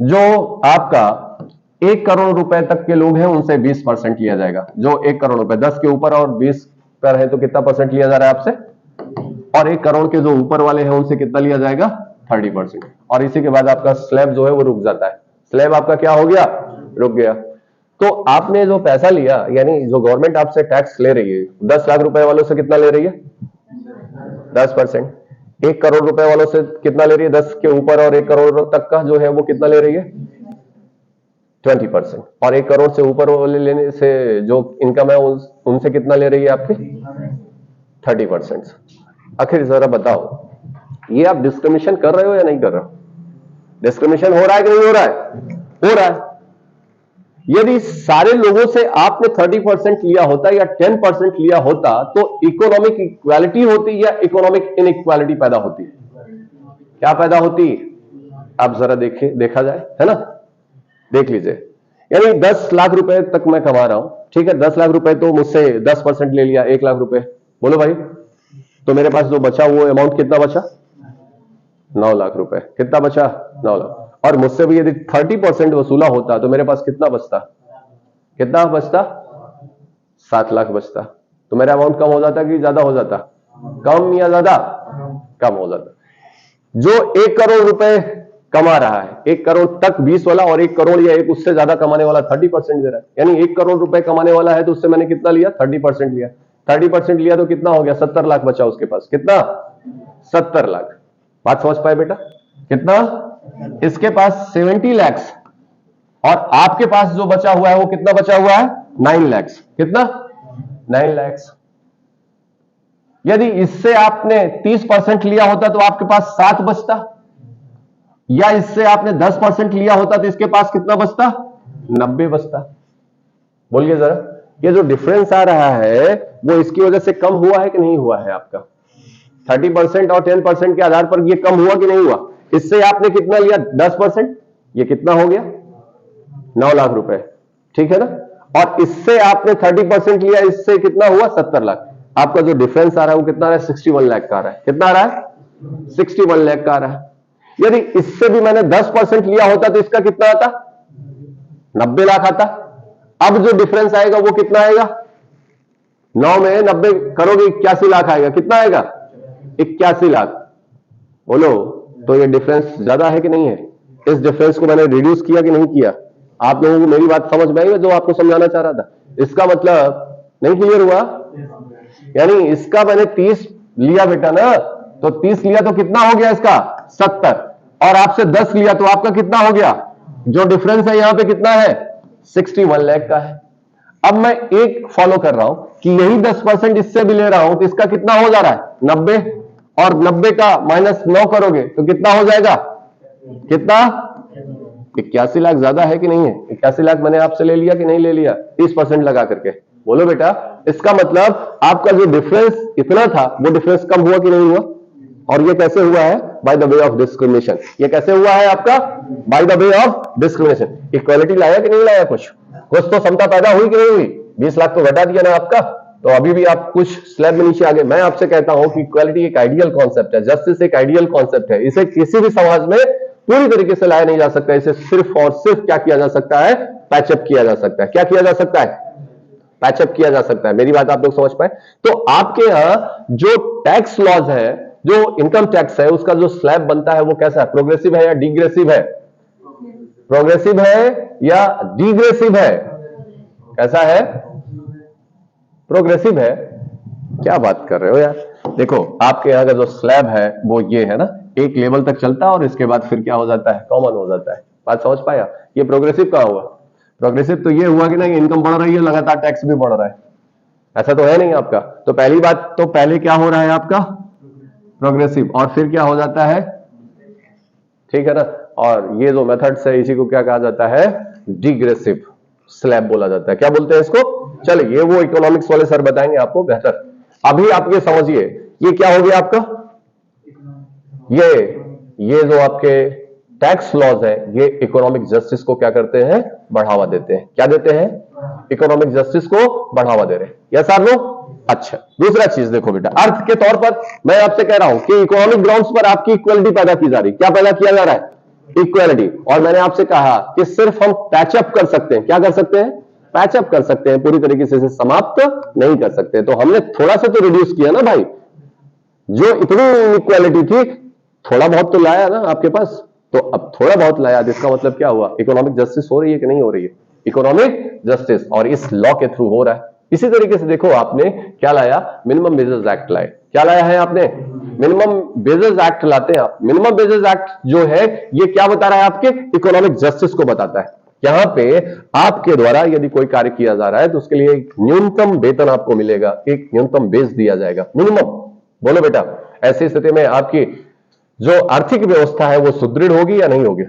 जो आपका 1 करोड़ रुपए तक के लोग हैं उनसे 20% लिया जाएगा। जो 1 करोड़ रुपए 10 के ऊपर और 20 पर है तो कितना परसेंट लिया जा रहा है आपसे? और 1 करोड़ के जो ऊपर वाले हैं उनसे कितना लिया जाएगा? 30%। और इसी के बाद आपका स्लैब जो है वो रुक जाता है। स्लैब आपका क्या हो गया? रुक गया। तो आपने जो पैसा लिया, यानी जो गवर्नमेंट आपसे टैक्स ले रही है, 10 लाख रुपए वालों से कितना ले रही है? 10%। 1 करोड़ रुपए वालों से कितना ले रही है? 10 के ऊपर और 1 करोड़ तक का जो है वो कितना ले रही है? 20%। और 1 करोड़ से ऊपर वाले लेने से जो इनकम है उनसे कितना ले रही है? आपके 30%। आखिर जरा बताओ, ये आप डिस्क्रिमिनेशन कर रहे हो या नहीं कर रहे हो? डिस्क्रिमिनेशन हो रहा है कि नहीं हो रहा है? हो रहा है। यदि सारे लोगों से आपने 30% लिया होता या 10% लिया होता तो इकोनॉमिक इक्वालिटी होती या इकोनॉमिक इनइक्वालिटी पैदा होती? क्या पैदा होती? आप जरा देखिए, देखा जाए, है ना, देख लीजिए। यानी 10 लाख रुपए तक मैं कमा रहा हूं, ठीक है, 10 लाख रुपए तो मुझसे 10% ले लिया, 1 लाख रुपए। बोलो भाई, तो मेरे पास जो बचा वो अमाउंट कितना बचा? 9 लाख रुपए। कितना बचा? 9 लाख। और मुझसे भी यदि 30% वसूला होता तो मेरे पास कितना बचता? कितना बचता? 7 लाख बचता। तो मेरा अमाउंट कम हो जाता कि ज्यादा हो जाता? कम या ज्यादा? कम हो जाता। जो 1 करोड़ रुपए कमा रहा है, 1 करोड़ तक 20 वाला, और 1 करोड़ या एक उससे ज्यादा कमाने वाला 30% दे रहा है। यानी 1 करोड़ रुपए कमाने वाला है तो उससे मैंने कितना लिया? 30% लिया। 30% लिया तो कितना हो गया? 70 लाख बचा उसके पास। कितना? 70 लाख। बात समझ पाए बेटा? कितना? इसके पास 70 लैक्स और आपके पास जो बचा हुआ है वो कितना बचा हुआ है? 9 लैक्स। कितना? 9 लैक्स। यदि इससे आपने 30% लिया होता तो आपके पास 7 बचता, या इससे आपने 10% लिया होता तो इसके पास कितना बचता? 90 बचता। बोलिए जरा, ये जो डिफरेंस आ रहा है वो इसकी वजह से कम हुआ है कि नहीं हुआ है आपका? 30% और 10% के आधार पर ये कम हुआ कि नहीं हुआ? इससे आपने कितना लिया? 10%। ये कितना हो गया? 9 लाख रुपए। ठीक है ना? और इससे आपने 30% लिया, इससे कितना हुआ? 70 लाख। आपका जो डिफरेंस आ रहा है वो कितना आ रहा है? 61 लाख का आ रहा है। कितना आ रहा है? 61 लाख का आ रहा है। यदि इससे भी मैंने 10% लिया होता तो इसका कितना आता? 90 लाख आता। अब जो डिफरेंस आएगा वो कितना आएगा? 9 में 90 करोगे 81 लाख आएगा। कितना आएगा? 81 लाख। बोलो, तो ये डिफरेंस ज्यादा है कि नहीं है? इस डिफरेंस को मैंने रिड्यूस किया कि नहीं किया? आप लोगों को मेरी बात समझ में आई है जो आपको समझाना चाह रहा था? इसका मतलब नहीं क्लियर हुआ? यानी इसका मैंने 30 लिया बेटा ना, तो 30 लिया तो कितना हो गया इसका? 70। और आपसे 10 लिया तो आपका कितना हो गया? जो डिफरेंस है यहां पे कितना है? 61 लाख का है। अब मैं एक फॉलो कर रहा हूं कि यही 10% इससे भी ले रहा हूं तो इसका कितना हो जा रहा है? 90। और 90 का -9 करोगे तो कितना हो जाएगा? कितना? 81 लाख ज्यादा है कि नहीं है? 81 लाख मैंने आपसे ले लिया कि नहीं ले लिया? 30% लगा करके। बोलो बेटा, इसका मतलब आपका जो डिफरेंस इतना था वो डिफरेंस कम हुआ कि नहीं हुआ? और ये कैसे हुआ है? By the way of discrimination. ये कैसे हुआ है आपका? Bye the way of discrimination. Equality लाया कि नहीं लाया? कुछ तो समता पैदा हुई कि नहीं हुई? 20 लाख तो घटा दिया ना आपका, तो अभी भी आप कुछ स्लैब में नीचे आ गए। मैं आपसे कहता हूं कि इक्वालिटी एक आइडियल कॉन्सेप्ट है, जस्टिस एक आइडियल कॉन्सेप्ट है। इसे किसी भी समाज में पूरी तरीके से लाया नहीं जा सकता। इसे सिर्फ और सिर्फ क्या किया जा सकता है? पैचअप किया जा सकता है। क्या किया जा सकता है? पैचअप किया जा सकता है। मेरी बात आप लोग समझ पाए? तो आपके यहां जो टैक्स लॉज है, जो इनकम टैक्स है, उसका जो स्लैब बनता है वो कैसा है? प्रोग्रेसिव है या डिग्रेसिव है? प्रोग्रेसिव है या डिग्रेसिव है? कैसा है? प्रोग्रेसिव है। क्या बात कर रहे हो यार? देखो, आपके यहां का जो स्लैब है वो ये है ना, एक लेवल तक चलता है और इसके बाद फिर क्या हो जाता है? कॉमन हो जाता है। बात समझ पाया? ये प्रोग्रेसिव कहां हुआ? प्रोग्रेसिव तो ये हुआ कि ना, इनकम बढ़ रही है, लगातार टैक्स भी बढ़ रहा है। ऐसा तो है नहीं आपका। तो पहली बात तो पहले क्या हो रहा है आपका? प्रोग्रेसिव। और फिर क्या हो जाता है? ठीक है ना? और ये जो मेथड्स है इसी को क्या कहा जाता है? डिग्रेसिव स्लैब बोला जाता है। क्या बोलते हैं इसको? चलिए, ये वो इकोनॉमिक्स वाले सर बताएंगे आपको बेहतर। अभी आप ये समझिए, ये क्या हो गया आपका? ये जो आपके टैक्स लॉज है, ये इकोनॉमिक जस्टिस को क्या करते हैं? बढ़ावा देते हैं। क्या देते हैं? इकोनॉमिक जस्टिस को बढ़ावा दे रहे हैं। Yes or no? अच्छा, दूसरा चीज देखो बेटा, अर्थ के तौर पर मैं आपसे कह रहा हूं कि इकोनॉमिक ग्राउंड्स पर आपकी इक्वलिटी पैदा की जा रही। क्या पैदा किया जा रहा है? इक्वलिटी। और मैंने आपसे कहा कि सिर्फ हम पैचअप कर सकते हैं। क्या कर सकते हैं? पैचअप कर सकते हैं, पूरी तरीके से इसे समाप्त नहीं कर सकते। तो हमने थोड़ा सा तो रिड्यूस किया ना भाई। जो इतनी इक्वालिटी थी, थोड़ा बहुत तो लाया ना आपके पास। तो अब थोड़ा बहुत लाया, जिसका मतलब क्या हुआ? इकोनॉमिक जस्टिस हो रही है कि नहीं हो रही है? इकोनॉमिक जस्टिस, और इस लॉ के थ्रू हो रहा है। इसी तरीके से देखो, आपने क्या लाया? मिनिमम वेजेस एक्ट लाए। क्या लाया है आपने? मिनिमम वेजेस एक्ट लाते हैं आप। मिनिमम वेजेस एक्ट जो है ये क्या बता रहा है? आपके इकोनॉमिक जस्टिस को बताता है। यहां पे आपके द्वारा यदि कोई कार्य किया जा रहा है तो उसके लिए एक न्यूनतम वेतन आपको मिलेगा, एक न्यूनतम वेज दिया जाएगा, मिनिमम। बोलो बेटा, ऐसी स्थिति में आपकी जो आर्थिक व्यवस्था है वो सुदृढ़ होगी या नहीं होगी?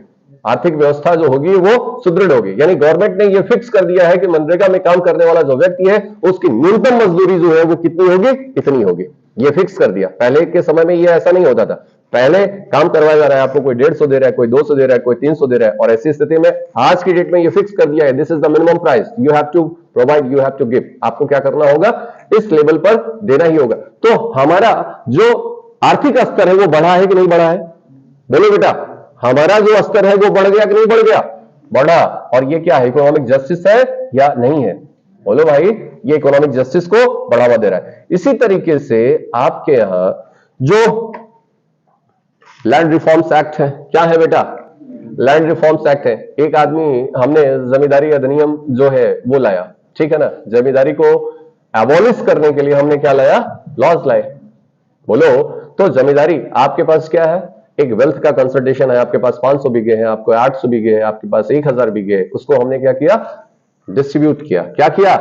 आर्थिक व्यवस्था जो होगी वो सुदृढ़ होगी। यानी गवर्नमेंट ने ये फिक्स कर दिया है कि मनरेगा में काम करने वाला जो व्यक्ति है उसकी न्यूनतम मजदूरी जो है वो कितनी होगी? इतनी होगी। ये फिक्स कर दिया। पहले के समय में ये ऐसा नहीं होता था। पहले काम करवाया जा रहा है, आपको कोई 150 दे रहा है, कोई 200 दे रहा है, कोई 300 दे रहा है, और ऐसी स्थिति में आज की डेट में ये फिक्स कर दिया है, this is the minimum price, you have to provide, you have to give. आपको क्या करना होगा? इस लेवल पर देना ही होगा। तो हमारा जो आर्थिक स्तर है वो बढ़ा है कि नहीं बढ़ा है? बोलो बेटा, हमारा जो स्तर है वो बढ़ गया कि नहीं बढ़ गया? बढ़ा। और ये क्या है? इकोनॉमिक जस्टिस है या नहीं है? बोलो भाई, ये इकोनॉमिक जस्टिस को बढ़ावा दे रहा है। इसी तरीके से आपके यहां जो लैंड रिफॉर्म्स एक्ट है, क्या है बेटा? लैंड रिफॉर्म्स एक्ट है। हमने जमींदारी अधिनियम जो है वो लाया। ठीक है ना? जमींदारी को एबॉलिश करने के लिए हमने क्या लाया, लॉज लाए। बोलो, तो जमींदारी आपके पास क्या है, एक वेल्थ का कंसंट्रेशन है, आपके पास 500 बीघे हैं, आपको 800 बीघे है, आपके पास 1000 बीघे है, उसको हमने क्या किया, डिस्ट्रीब्यूट किया। क्या किया,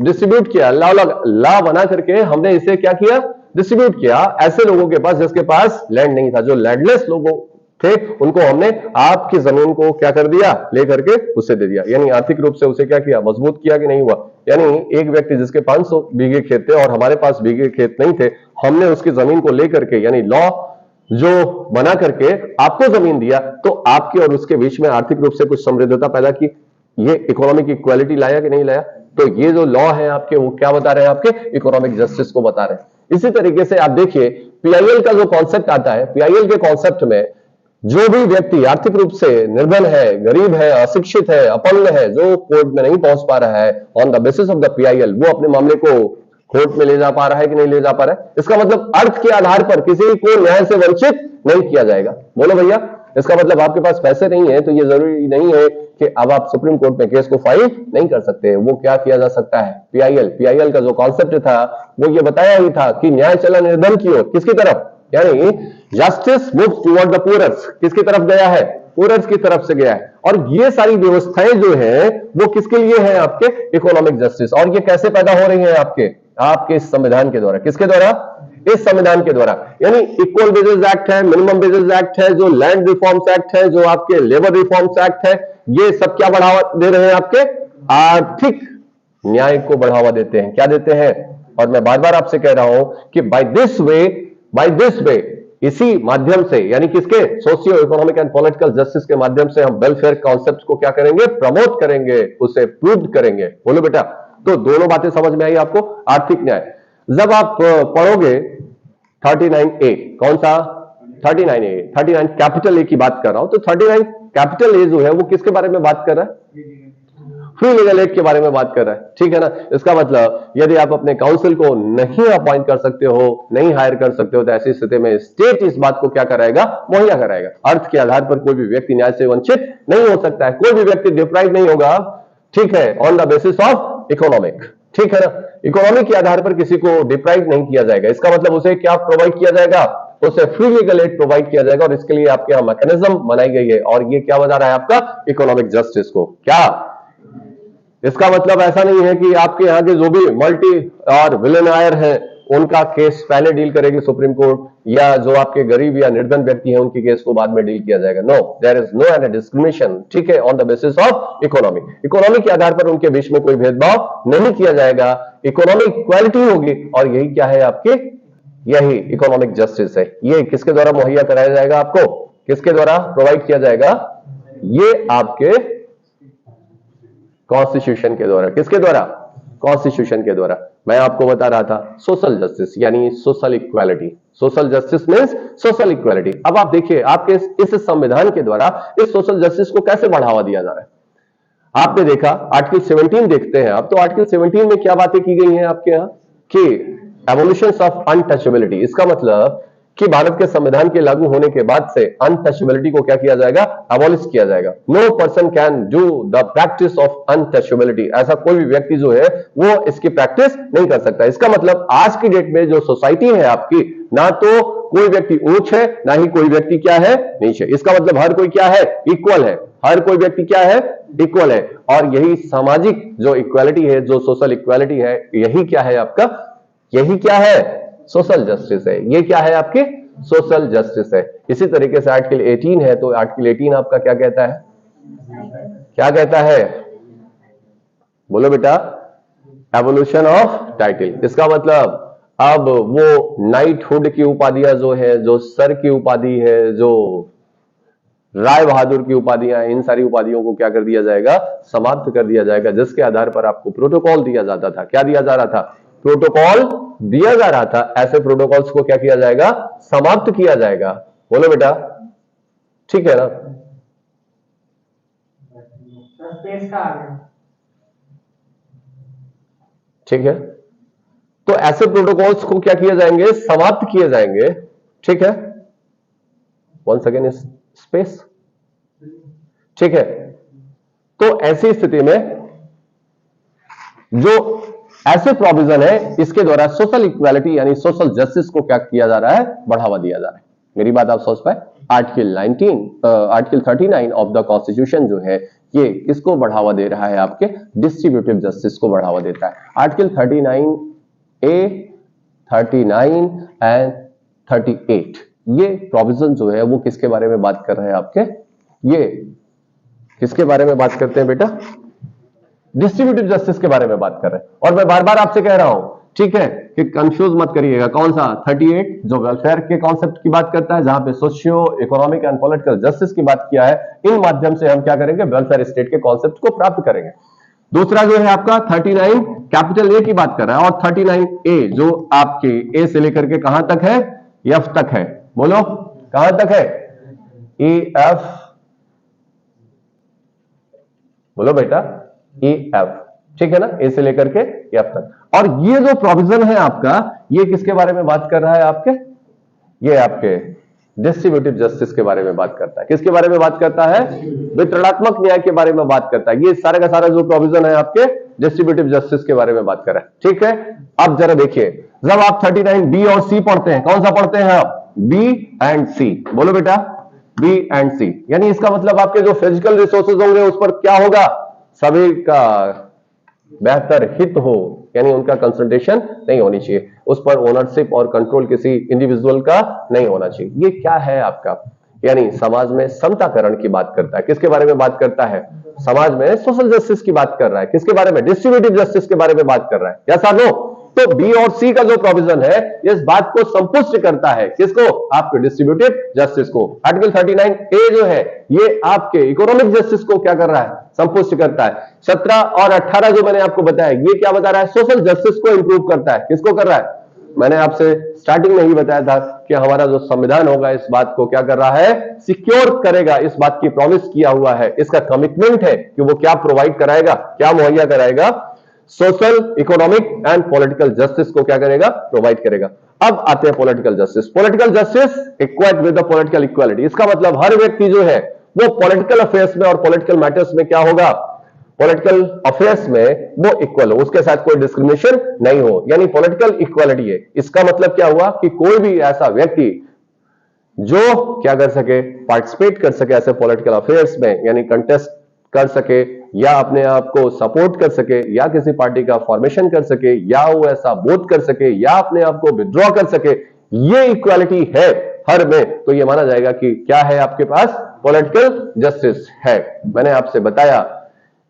डिस्ट्रीब्यूट किया। लॉ बना करके हमने इसे क्या किया, डिस्ट्रीब्यूट किया ऐसे लोगों के पास जिसके पास लैंड नहीं था, जो लैंडलेस लोगों थे उनको हमने आपकी जमीन को क्या कर दिया, लेकर के उसे दे दिया। यानी आर्थिक रूप से उसे क्या किया, मजबूत किया कि नहीं हुआ। यानी एक व्यक्ति जिसके 500 बीघे खेत थे और हमारे पास बीघे खेत नहीं थे, हमने उसकी जमीन को लेकर के यानी लॉ जो बना करके आपको जमीन दिया, तो आपके और उसके बीच में आर्थिक रूप से कुछ समृद्धता पैदा की। ये इकोनॉमिक इक्वालिटी लाया कि नहीं लाया। तो ये जो लॉ है आपके, वो क्या बता रहे हैं, आपके इकोनॉमिक जस्टिस को बता रहे हैं। इसी तरीके से आप देखिए पीआईएल का जो कॉन्सेप्ट आता है, पीआईएल के कॉन्सेप्ट में जो भी व्यक्ति आर्थिक रूप से निर्धन है, गरीब है, अशिक्षित है, अपंग है, जो कोर्ट में नहीं पहुंच पा रहा है, on the basis of the PIL वो अपने मामले को कोर्ट में ले जा पा रहा है कि नहीं ले जा पा रहा है। इसका मतलब अर्थ के आधार पर किसी को न्याय से वंचित नहीं किया जाएगा। बोलो भैया, इसका मतलब आपके पास पैसे नहीं है तो ये जरूरी नहीं है कि अब आप सुप्रीम कोर्ट में केस को फाइल नहीं कर सकते। वो क्या किया जा सकता है, पीआईएल का जो कॉन्सेप्ट था वो ये बताया ही था कि न्याय चला निर्धन की ओर, किसकी तरफ, यानी justice moves toward the poors, किसकी तरफ गया है, पुअर्स की तरफ से गया है। और ये सारी व्यवस्थाएं जो है वो किसके लिए है, आपके इकोनॉमिक जस्टिस। और ये कैसे पैदा हो रही है, आपके इस संविधान के द्वारा, किसके द्वारा, इस संविधान के द्वारा। यानी इक्वल वेजेस एक्ट है, मिनिमम वेजेस एक्ट है, जो लैंड रिफॉर्म्स एक्ट है, जो आपके लेबर रिफॉर्म्स एक्ट है, ये सब क्या बढ़ावा दे रहे हैं, आपके आर्थिक न्याय को बढ़ावा देते हैं। क्या देते हैं, और मैं बार बार आपसे कह रहा हूं कि बाय दिस वे इसी माध्यम से, यानी किसके, socio economic and political justice के माध्यम से हम वेलफेयर कॉन्सेप्ट को क्या करेंगे, प्रमोट करेंगे, उसे प्रूव करेंगे। बोलो बेटा, तो दोनों बातें समझ में आई आपको। आर्थिक न्याय जब आप पढ़ोगे 39A, कौन सा 39 कैपिटल ए की बात कर रहा हूं, तो 39 कैपिटल ए जो है वो किसके बारे में बात कर रहा है, फ्री लीगल एड के बारे में बात कर रहा है। ठीक है ना। इसका मतलब यदि आप अपने काउंसिल को नहीं अपॉइंट कर सकते हो, नहीं हायर कर सकते हो, तो ऐसी स्थिति में स्टेट इस बात को क्या कराएगा, मुहैया कराएगा। अर्थ के आधार पर कोई भी व्यक्ति न्याय से वंचित नहीं हो सकता है, कोई भी व्यक्ति डिप्राइव नहीं होगा। ठीक है, on the basis of economic. ठीक है ना, इकोनॉमी के आधार पर किसी को डिप्राइव नहीं किया जाएगा। इसका मतलब उसे क्या प्रोवाइड किया जाएगा, उसे फ्री लीगल एड प्रोवाइड किया जाएगा। और इसके लिए आपके यहां मैकेनिज्म बनाई गई है, और ये क्या बता रहा है, आपका इकोनॉमिक जस्टिस को। क्या इसका मतलब ऐसा नहीं है कि आपके यहाँ के जो भी मल्टी और विलेनायर हैं उनका केस पहले डील करेगी सुप्रीम कोर्ट, या जो आपके गरीब या निर्धन व्यक्ति हैं उनकी केस को बाद में डील किया जाएगा। No, there is no any discrimination. ठीक है, on the basis of economy के आधार पर उनके बीच में कोई भेदभाव नहीं किया जाएगा। इकोनॉमिक इक्वालिटी होगी, और यही क्या है, आपके यही इकोनॉमिक जस्टिस है। ये किसके द्वारा मुहैया कराया जाएगा, आपको किसके द्वारा प्रोवाइड किया जाएगा, ये आपके कॉन्स्टिट्यूशन के द्वारा। किसके द्वारा, कॉन्स्टिट्यूशन के द्वारा। मैं आपको बता रहा था सोशल जस्टिस यानी social equality. Social justice means social equality. अब आप देखिए आपके इस संविधान के द्वारा इस सोशल जस्टिस को कैसे बढ़ावा दिया जा रहा है। आपने देखा आर्टिकल 17 देखते हैं आप, तो आर्टिकल 17 में क्या बातें की गई हैं आपके यहां कि एबोलिशन ऑफ अनटचेबिलिटी। इसका मतलब कि भारत के संविधान के लागू होने के बाद से अनटचेबिलिटी को क्या किया जाएगा, अबॉलिश किया जाएगा। No person can do the practice of untouchability. ऐसा कोई भी व्यक्ति जो है वो इसकी प्रैक्टिस नहीं कर सकता। इसका मतलब आज की डेट में जो सोसाइटी है आपकी, ना तो कोई व्यक्ति ऊंच है, ना ही कोई व्यक्ति क्या है, नीचे। इसका मतलब हर कोई क्या है, इक्वल है। हर कोई व्यक्ति क्या है, इक्वल है। और यही सामाजिक जो इक्वालिटी है, जो सोशल इक्वालिटी है, यही क्या है आपका, यही क्या है, सोशल जस्टिस है। ये क्या है, आपके सोशल जस्टिस है। इसी तरीके से आर्टिकल 18 है, तो आर्टिकल 18 आपका क्या कहता है, क्या कहता है, बोलो बेटा, एवोल्यूशन ऑफ टाइटल। इसका मतलब अब वो नाइटहुड की उपाधियां जो है, जो सर की उपाधि है, जो राय बहादुर की उपाधियां हैं, इन सारी उपाधियों को क्या कर दिया जाएगा, समाप्त कर दिया जाएगा। जिसके आधार पर आपको प्रोटोकॉल दिया जाता था। क्या दिया जा रहा था, प्रोटोकॉल दिया जा रहा था। ऐसे प्रोटोकॉल्स को क्या किया जाएगा, समाप्त किया जाएगा। बोलो बेटा, ठीक है ना। ठीक है, तो ऐसे प्रोटोकॉल्स को क्या किए जाएंगे, समाप्त किए जाएंगे। ठीक है, वंस अगेन स्पेस। ठीक है, तो ऐसी स्थिति में जो ऐसे प्रोविजन है इसके द्वारा सोशल इक्वालिटी यानी सोशल जस्टिस को क्या किया जा रहा है, बढ़ावा दिया जा रहा है। मेरी बात आप समझ पाए? आर्टिकल 39 ऑफ द कॉन्स्टिट्यूशन जो है ये किसको बढ़ावा दे रहा है, आपके डिस्ट्रीब्यूटिव जस्टिस को बढ़ावा देता है। आर्टिकल 39A, 39 एंड 38 ये प्रोविजन जो है वो किसके बारे में बात कर रहे हैं, आपके ये किसके बारे में बात करते हैं बेटा, डिस्ट्रीब्यूटिव जस्टिस के बारे में बात कर रहे हैं। और मैं बार बार आपसे कह रहा हूं, ठीक है, कि कंफ्यूज मत करिएगा। कौन सा 38 जो वेलफेयर के कॉन्सेप्ट की बात करता है, जहां पे socio economic and political justice की बात किया है, इन माध्यम से हम क्या करेंगे, वेलफेयर स्टेट के कॉन्सेप्ट को प्राप्त करेंगे। दूसरा जो है आपका 39 कैपिटल ए की बात कर रहा है, और 39A जो आपके ए से लेकर के कहां तक है, एफ तक है। बोलो कहां तक है, ए एफ, बोलो बेटा ए एफ, ठीक है ना, ए से लेकर के एफ तक। और ये जो प्रोविजन है आपका, ये किसके बारे में बात कर रहा है, आपके ये आपके डिस्ट्रीब्यूटिव जस्टिस के बारे में बात करता है। किसके बारे में बात करता है, वितरणात्मक न्याय के बारे में बात करता है। ये सारा का सारा जो प्रोविजन है आपके डिस्ट्रीब्यूटिव जस्टिस के बारे में बात कर रहा है, ठीक है। अब जरा देखिए, जब आप 39B और C पढ़ते हैं, कौन सा पढ़ते हैं आप, B एंड C, बोलो बेटा B एंड C, यानी इसका मतलब आपके जो फिजिकल रिसोर्सेज होंगे उस पर क्या होगा, सभी का बेहतर हित हो, यानी उनका कंसंट्रेशन नहीं होनी चाहिए, उस पर ओनरशिप और कंट्रोल किसी इंडिविजुअल का नहीं होना चाहिए। ये क्या है आपका, यानी समाज में समताकरण की बात करता है। किसके बारे में बात करता है, समाज में सोशल जस्टिस की बात कर रहा है। किसके बारे में, डिस्ट्रीब्यूटिव जस्टिस के बारे में बात कर रहा है, या साथ हो। तो बी और सी का जो प्रोविजन है इस बात को संपुष्ट करता है, किसको, आपके डिस्ट्रीब्यूटिव जस्टिस को। आर्टिकल 39A जो है ये आपके इकोनॉमिक जस्टिस को क्या कर रहा है, संपुष्ट करता है। 17 और 18 जो मैंने आपको बताया, ये क्या बता रहा है, सोशल जस्टिस को इंप्रूव करता है। किसको कर रहा है, मैंने आपसे स्टार्टिंग में ही बताया था कि हमारा जो संविधान होगा इस बात को क्या कर रहा है, सिक्योर करेगा, इस बात की प्रॉमिस किया हुआ है, इसका कमिटमेंट है कि वो क्या प्रोवाइड कराएगा, क्या मुहैया कराएगा, social economic and political justice को क्या करेगा, प्रोवाइड करेगा। अब आते हैं political justice. Political justice equate with the political equality, इसका मतलब हर व्यक्ति जो है वो पॉलिटिकल अफेयर्स में और पॉलिटिकल मैटर्स में क्या होगा, पॉलिटिकल अफेयर्स में वो इक्वल हो, उसके साथ कोई डिस्क्रिमिनेशन नहीं हो, यानी पॉलिटिकल इक्वालिटी है। इसका मतलब क्या हुआ कि कोई भी ऐसा व्यक्ति जो क्या कर सके, पार्टिसिपेट कर सके ऐसे पॉलिटिकल अफेयर्स में, यानी कंटेस्ट कर सके, या अपने आप को सपोर्ट कर सके, या किसी पार्टी का फॉर्मेशन कर सके, या वो ऐसा वोट कर सके, या अपने आप को विड्रॉ कर सके, ये इक्वालिटी है हर में, तो ये माना जाएगा कि क्या है, आपके पास पॉलिटिकल जस्टिस है। मैंने आपसे बताया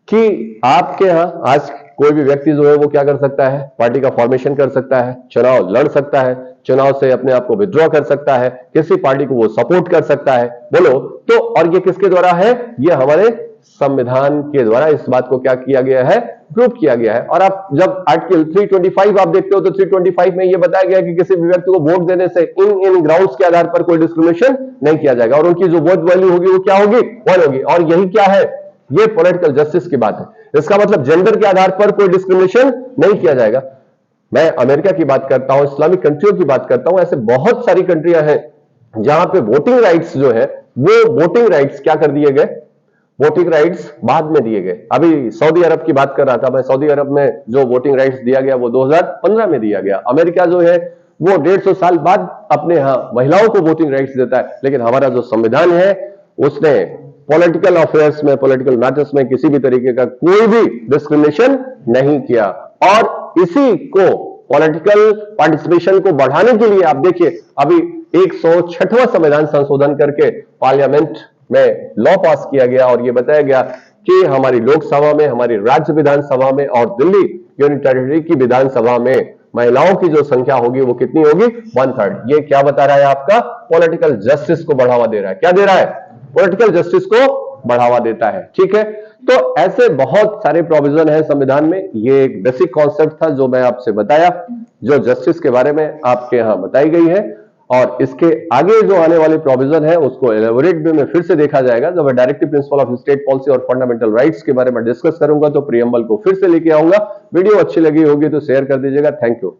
कि आपके यहां आज कोई भी व्यक्ति जो है वो क्या कर सकता है, पार्टी का फॉर्मेशन कर सकता है, चुनाव लड़ सकता है, चुनाव से अपने आप को विड्रॉ कर सकता है, किसी पार्टी को वो सपोर्ट कर सकता है, बोलो तो। और ये किसके द्वारा है, ये हमारे संविधान के द्वारा इस बात को क्या किया गया है, प्रूव किया गया है। और आप जब आर्टिकल 325 आप देखते हो तो 325 में ये बताया गया कि किसी भी व्यक्ति को वोट देने से इन ग्राउंड्स के आधार पर कोई डिस्क्रिमिनेशन नहीं किया जाएगा, और उनकी जो वोट वैल्यू होगी वो क्या होगी, 1 होगी। और यही क्या है, ये पॉलिटिकल जस्टिस की बात है। इसका मतलब जेंडर के आधार पर कोई डिस्क्रिमिनेशन नहीं किया जाएगा। मैं अमेरिका की बात करता हूं, इस्लामिक कंट्रियों की बात करता हूं, ऐसे बहुत सारी कंट्रियां हैं जहां पे वोटिंग राइट्स जो है वो वोटिंग राइट्स क्या कर दिए गए, वोटिंग राइट्स बाद में दिए गए। अभी सऊदी अरब की बात कर रहा था मैं, सऊदी अरब में जो वोटिंग राइट्स दिया गया वो 2015 में दिया गया। अमेरिका जो है वो 150 साल बाद अपने यहां महिलाओं को वोटिंग राइट्स देता है। लेकिन हमारा जो संविधान है उसने पॉलिटिकल अफेयर्स में, पॉलिटिकल मैटर्स में किसी भी तरीके का कोई भी डिस्क्रिमिनेशन नहीं किया। और इसी को पॉलिटिकल पार्टिसिपेशन को बढ़ाने के लिए आप देखिए अभी 106वां संविधान संशोधन करके पार्लियामेंट में लॉ पास किया गया, और यह बताया गया कि हमारी लोकसभा में, हमारी राज्य विधानसभा में और दिल्ली यूनियन टेरिटरी की विधानसभा में महिलाओं की जो संख्या होगी वो कितनी होगी, 1/3। ये क्या बता रहा है, आपका पॉलिटिकल जस्टिस को बढ़ावा दे रहा है। क्या दे रहा है, पॉलिटिकल जस्टिस को बढ़ावा देता है, ठीक है। तो ऐसे बहुत सारे प्रोविजन है संविधान में। ये एक बेसिक कॉन्सेप्ट था जो मैं आपसे बताया, जो जस्टिस के बारे में आपके यहां बताई गई है। और इसके आगे जो आने वाले प्रोविजन है उसको एलेबोरेट वे में फिर से देखा जाएगा जब मैं directive principle of state policy और फंडामेंटल राइट्स के बारे में डिस्कस करूंगा, तो प्रियम्बल को फिर से लेके आऊंगा। वीडियो अच्छी लगी होगी तो शेयर कर दीजिएगा। Thank you.